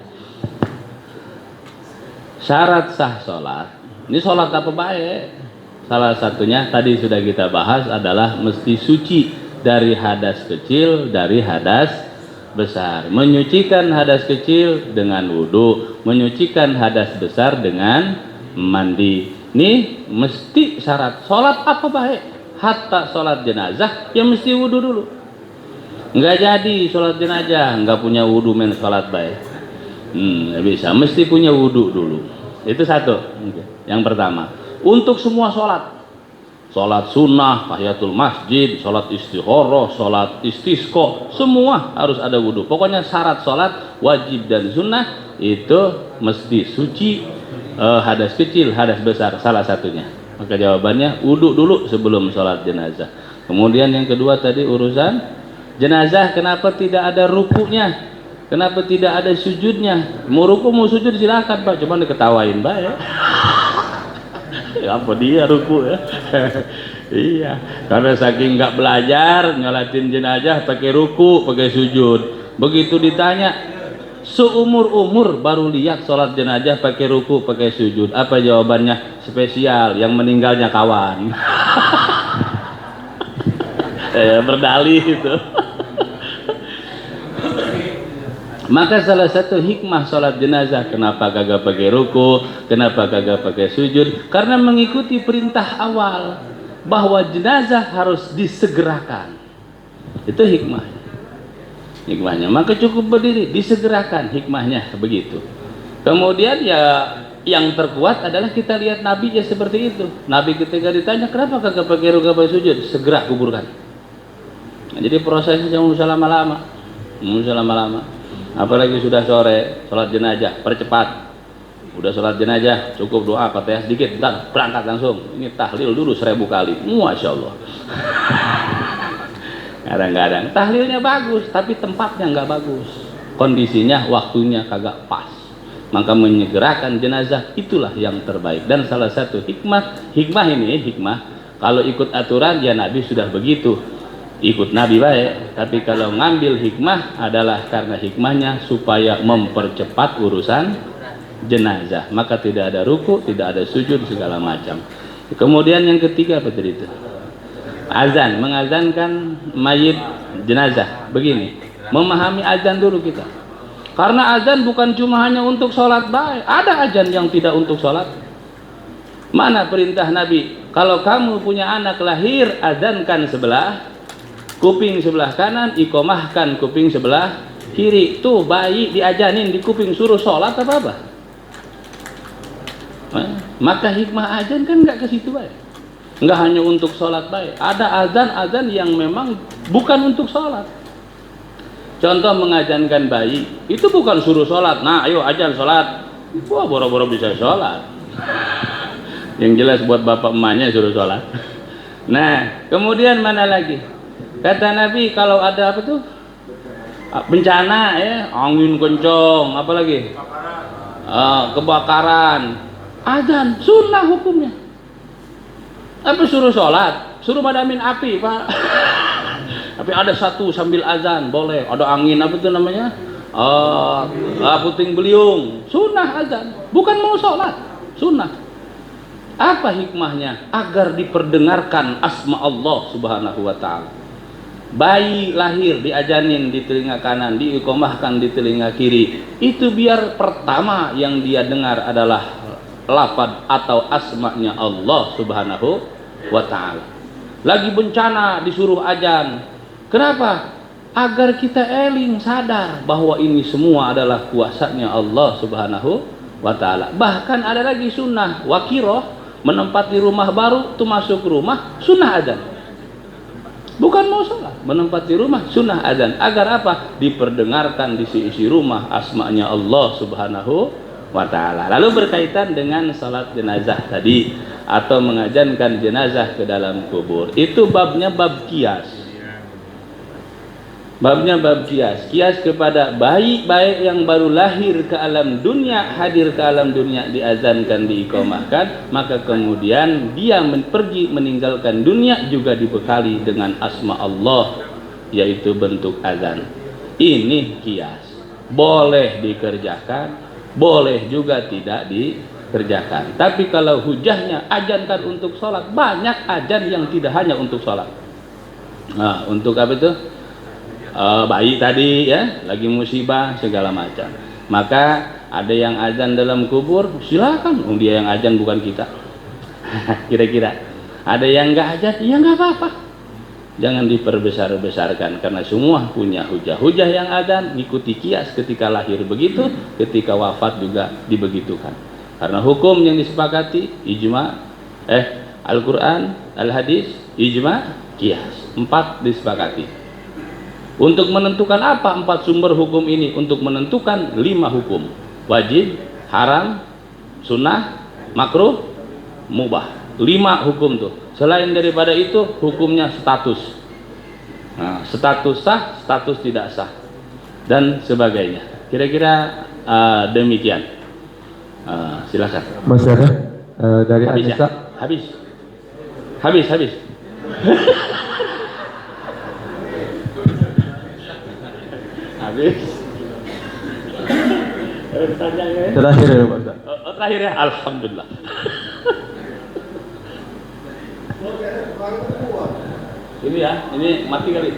Syarat sah sholat. Ini sholat apa baik? Salah satunya tadi sudah kita bahas adalah mesti suci dari hadas kecil, dari hadas besar. Menyucikan hadas kecil dengan wudhu, menyucikan hadas besar dengan mandi. Ini mesti syarat. Sholat apa baik? Hatta sholat jenazah yang mesti wudhu dulu. Nggak jadi sholat jenazah nggak punya wudhu main sholat baik. Nggak bisa, mesti punya wudhu dulu. Itu satu. Yang pertama. Untuk semua sholat, sholat sunnah, tahiyatul masjid, sholat istikharah, sholat istisqa, semua harus ada wudhu. Pokoknya syarat sholat wajib dan sunnah itu mesti suci, hadas kecil, hadas besar, salah satunya. Maka jawabannya wudhu dulu sebelum sholat jenazah. Kemudian yang kedua tadi urusan jenazah, kenapa tidak ada rukunya? Kenapa tidak ada sujudnya? Mau ruku mau sujud silakan Pak, cuma diketawain Pak ya. Apa dia ruku ya? Iya, karena saking nggak belajar nyolatin jenazah pakai ruku, pakai sujud. Begitu ditanya, seumur-umur baru lihat sholat jenazah pakai ruku, pakai sujud. Apa jawabannya? Spesial, yang meninggalnya kawan. Berdalih itu. Maka salah satu hikmah sholat jenazah, kenapa kagak pakai ruku, kenapa kagak pakai sujud, karena mengikuti perintah awal bahwa jenazah harus disegerakan. Itu hikmahnya. Maka cukup berdiri, disegerakan, hikmahnya begitu. Kemudian ya yang terkuat adalah kita lihat Nabi ya seperti itu. Nabi ketika ditanya kenapa kagak pakai ruku, pakai sujud, segera kuburkan. Nah, jadi prosesnya jangan usah lama-lama. Apalagi sudah sore, sholat jenazah, percepat. Udah sholat jenazah, cukup doa, Fatihah sedikit, dan berangkat langsung. Ini tahlil dulu 1000 kali, Masya Allah. Kadang-kadang tahlilnya bagus, tapi tempatnya nggak bagus. Kondisinya, waktunya kagak pas. Maka menyegerakan jenazah itulah yang terbaik. Dan salah satu hikmah kalau ikut aturan ya Nabi sudah begitu. Ikut Nabi baik, tapi kalau ngambil hikmah adalah karena hikmahnya supaya mempercepat urusan jenazah. Maka tidak ada ruku, tidak ada sujud segala macam. Kemudian yang ketiga apa tadi itu? Azan, mengazankan mayit jenazah. Begini, memahami azan dulu kita. Karena azan bukan cuma hanya untuk sholat baik, ada azan yang tidak untuk sholat. Mana perintah Nabi? Kalau kamu punya anak lahir, azankan sebelah kuping sebelah kanan, ikomahkan kuping sebelah kiri. Tuh bayi diajanin di kuping, suruh sholat apa? Maka hikmah azan kan nggak ke situ baik. Nggak hanya untuk sholat baik. Ada azan yang memang bukan untuk sholat. Contoh mengazankan bayi, itu bukan suruh sholat. Nah ayo azan sholat. Wah boro-boro bisa sholat. Yang jelas buat bapak emaknya suruh sholat. Nah kemudian mana lagi? Kata Nabi kalau ada apa tuh bencana ya, angin kencang, apa lagi? Kebakaran, azan sunnah hukumnya. Apa suruh sholat, suruh madamin api pak. Tapi ada satu sambil azan boleh, ada angin apa tuh namanya? Puting beliung, sunnah azan, bukan mau sholat, sunnah. Apa hikmahnya? Agar diperdengarkan asma Allah Subhanahu wa ta'ala. Bayi lahir diajanin di telinga kanan, diikomahkan di telinga kiri. Itu biar pertama yang dia dengar adalah lafaz atau asma'nya Allah Subhanahu wa ta'ala. Lagi bencana disuruh azan. Kenapa? Agar kita eling sadar bahwa ini semua adalah kuasanya Allah Subhanahu wa ta'ala. Bahkan ada lagi sunnah wakiroh, menempati rumah baru, itu masuk rumah sunnah azan. Bukan mau sholat, menempati rumah sunnah azan. Agar apa? Diperdengarkan di isi rumah asma'nya Allah Subhanahu wa ta'ala. Lalu berkaitan dengan salat jenazah tadi, atau mengazankan jenazah ke dalam kubur, itu babnya bab kias. Babnya bab kias. Kias kepada bayi baik yang baru lahir ke alam dunia, hadir ke alam dunia, diazankan, diikomahkan, maka kemudian dia pergi meninggalkan dunia juga dibekali dengan asma Allah, yaitu bentuk azan. Ini kias. Boleh dikerjakan, boleh juga tidak dikerjakan. Tapi kalau hujahnya azankan untuk sholat, banyak azan yang tidak hanya untuk sholat. Nah, untuk apa itu? Bayi tadi ya, lagi musibah segala macam. Maka ada yang azan dalam kubur, silakan. Dia yang azan bukan kita. Kira-kira. Ada yang nggak azan, ya nggak apa-apa. Jangan diperbesar-besarkan karena semua punya hujah. Hujah yang azan ikuti kias, ketika lahir begitu, ketika wafat juga dibegitukan. Karena hukum yang disepakati ijma, Al-Quran, Al-Hadis, ijma, kias. 4 disepakati. Untuk menentukan apa 4 sumber hukum ini? Untuk menentukan 5 hukum. Wajib, haram, sunnah, makruh, mubah. 5 hukum tuh. Selain daripada itu hukumnya status. Nah, status sah, status tidak sah, dan sebagainya. Kira-kira demikian. Silakan.
Masih ada dari
Habis
Anissa.
ya? Habis.
Terakhir ya Pak Ustaz.
Terakhir ya, alhamdulillah. Ini ya, ini mati kali.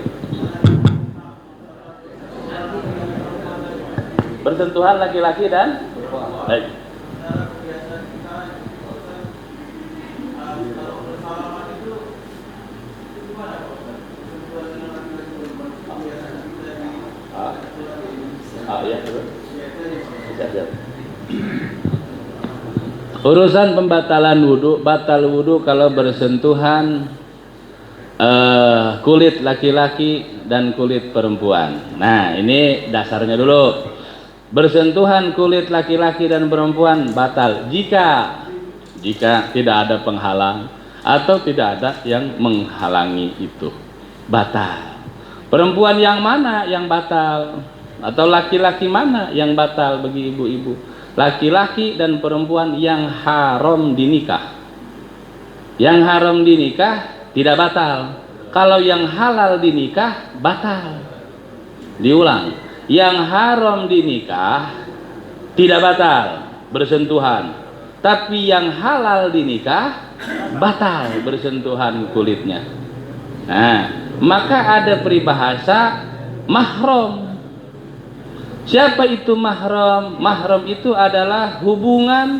Bersentuhan laki-laki dan baik. Ya, siap. Urusan pembatalan wudhu, batal wudhu kalau bersentuhan kulit laki-laki dan kulit perempuan. Nah, ini dasarnya dulu. Bersentuhan kulit laki-laki dan perempuan batal jika tidak ada penghalang atau tidak ada yang menghalangi itu. Batal. Perempuan yang mana yang batal? Atau laki-laki mana yang batal bagi ibu-ibu? Laki-laki dan perempuan yang haram dinikah. Yang haram dinikah tidak batal. Kalau yang halal dinikah batal. Diulang, yang haram dinikah tidak batal bersentuhan, tapi yang halal dinikah batal bersentuhan kulitnya. Nah, maka ada peribahasa mahram. Siapa itu mahram? Mahram itu adalah hubungan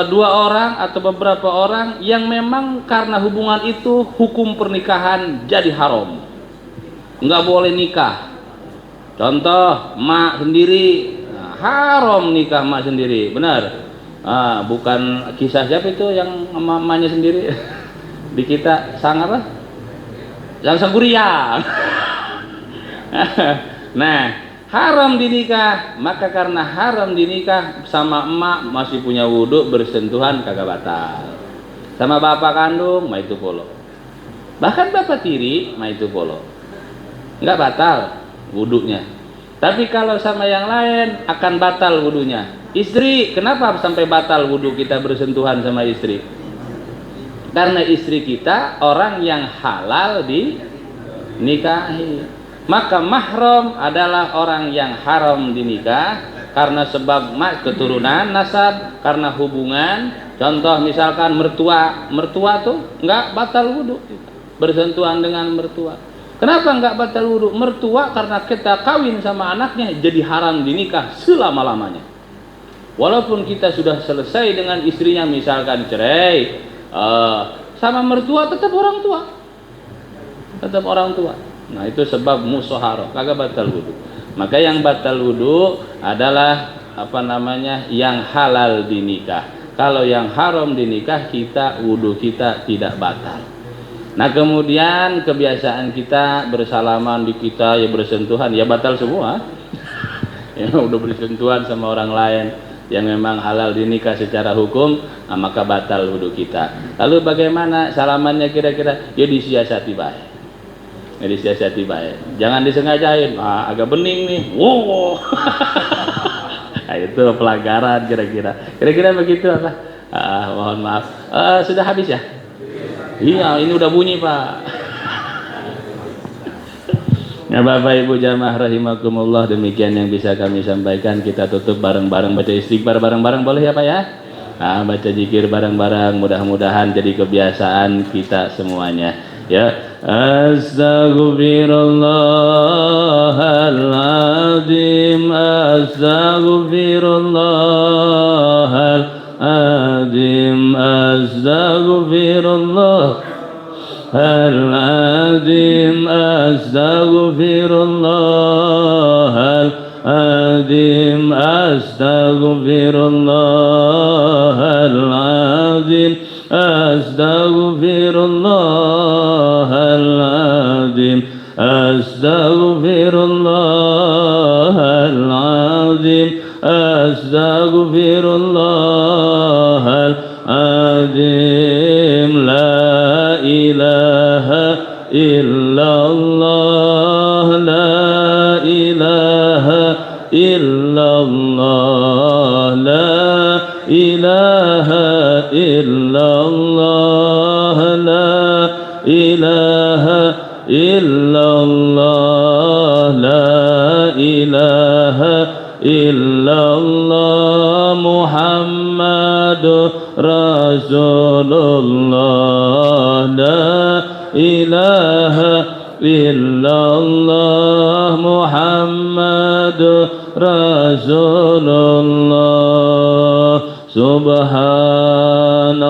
dua orang atau beberapa orang yang memang karena hubungan itu hukum pernikahan jadi haram, nggak boleh nikah. Contoh, mak sendiri, haram nikah mak sendiri, benar. Bukan kisah siapa itu yang mamanya sendiri di kita sang apa? Yang Sangguriang. Nah, haram dinikah, maka karena haram dinikah sama emak masih punya wudhu, bersentuhan kagak batal. Sama bapak kandung mah itu polo. Bahkan bapak tiri mah itu polo. Enggak batal wudhunya. Tapi kalau sama yang lain akan batal wudhunya. Istri, kenapa sampai batal wudhu kita bersentuhan sama istri? Karena istri kita orang yang halal dinikahi. Maka mahram adalah orang yang haram dinikah karena sebab keturunan nasab, karena hubungan. Contoh misalkan mertua tuh enggak batal wudhu, bersentuhan dengan mertua. Kenapa enggak batal wudhu? Mertua karena kita kawin sama anaknya jadi haram dinikah selama-lamanya. Walaupun kita sudah selesai dengan istrinya, misalkan cerai, sama mertua tetap orang tua, tetap orang tua. Nah, itu sebab musoharo, kagak batal wudhu. Maka yang batal wudhu adalah yang halal dinikah. Kalau yang haram dinikah, wudhu kita tidak batal. Nah, kemudian kebiasaan kita bersalaman di kita, ya bersentuhan, ya batal semua. Ya udah bersentuhan sama orang lain yang memang halal dinikah secara hukum, maka batal wudhu kita. Lalu bagaimana salamannya kira-kira? Ya disiasati baik. Disiasati baik, jangan disengajain. Agak bening nih, wow. Nah, itu pelanggaran kira-kira begitu apa? Mohon maaf, sudah habis ya? Iya, ini udah bunyi Pak. Ya Bapak Ibu jamaah rahimakumullah, demikian yang bisa kami sampaikan. Kita tutup bareng-bareng baca istighfar bareng-bareng, boleh ya Pak ya? Baca zikir bareng-bareng, mudah-mudahan jadi kebiasaan kita semuanya. Ya, astaghfirullahaladzim, astaghfirullahaladzim, astaghfirullahaladzim, astaghfirullahaladzim, astaghfirullahaladzim, astaghfirullahaladzim, astaghfirullahaladzim, astaghfirullahaladzim. La ilaha illallah, la ilaha illallah, la ilaha illallah, la ilaha illallah, la ilaha illallah, Muhammadur Rasulullah, la ilaha illallah, Muhammad Rasulullah. Subhanallah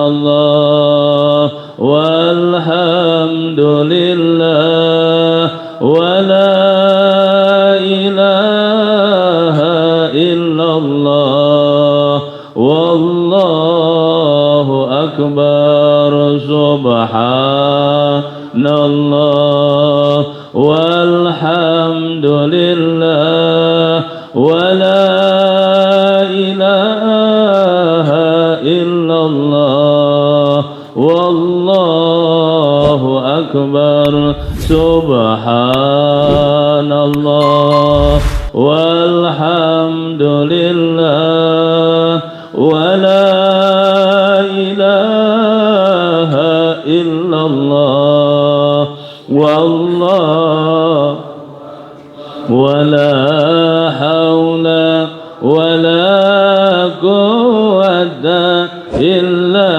walhamdulillah wa la ilaha illallah wallahu akbar. Subhanallah walhamdulillah wa la ilaha illallah wallahu akbar. Subhanallah walhamdulillah wa la ilaha illallah wallahu wala haula wala quwwata illa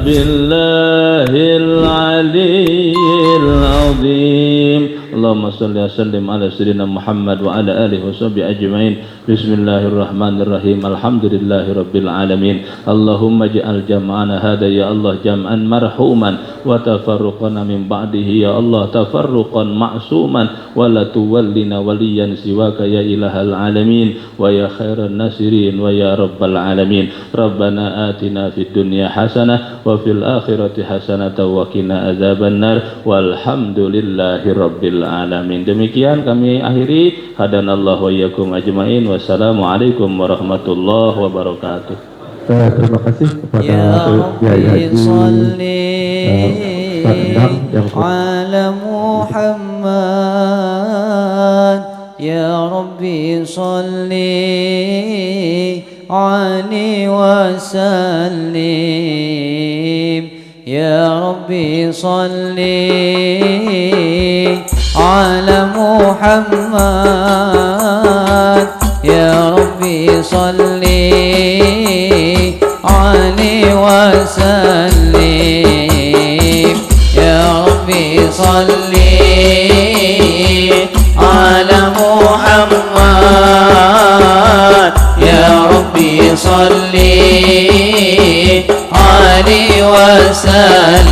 billahil aliyyil azim. Allahumma salli wa sallim ala sayyidina Muhammad wa ala alihi wa sahbihi ajma'in. Bismillahirrahmanirrahim. Alhamdulillahi rabbil alamin. Allahumma ja'al jam'ana hada ya Allah jam'an marhuman wa tafarruqana min ba'dihi ya Allah tafarruqan ma'suman wa la tuwallina waliyan siwaka ya ilahal alamin wa ya khairan nasirin wa ya rabbal alamin. Rabbana atina fid dunya hasanah wa fil akhirati hasanah wa qina adzaban nar walhamdulillahi rabbil alamin. Demikian kami akhiri. Hadanallahu wa iyyakum ajmain. Wassalamualaikum warahmatullahi wabarakatuh.
Terima kasih kepada Kiai Haji
ala Muhammad. Ya Rabbi salli alaihi wa sallim. Ya Rabbi salli ala Muhammad. Ya Rabbi salli alaihi wa sallim. Ya Rabbi salli ala Muhammad. Ya Rabbi salli alaihi wa sallim.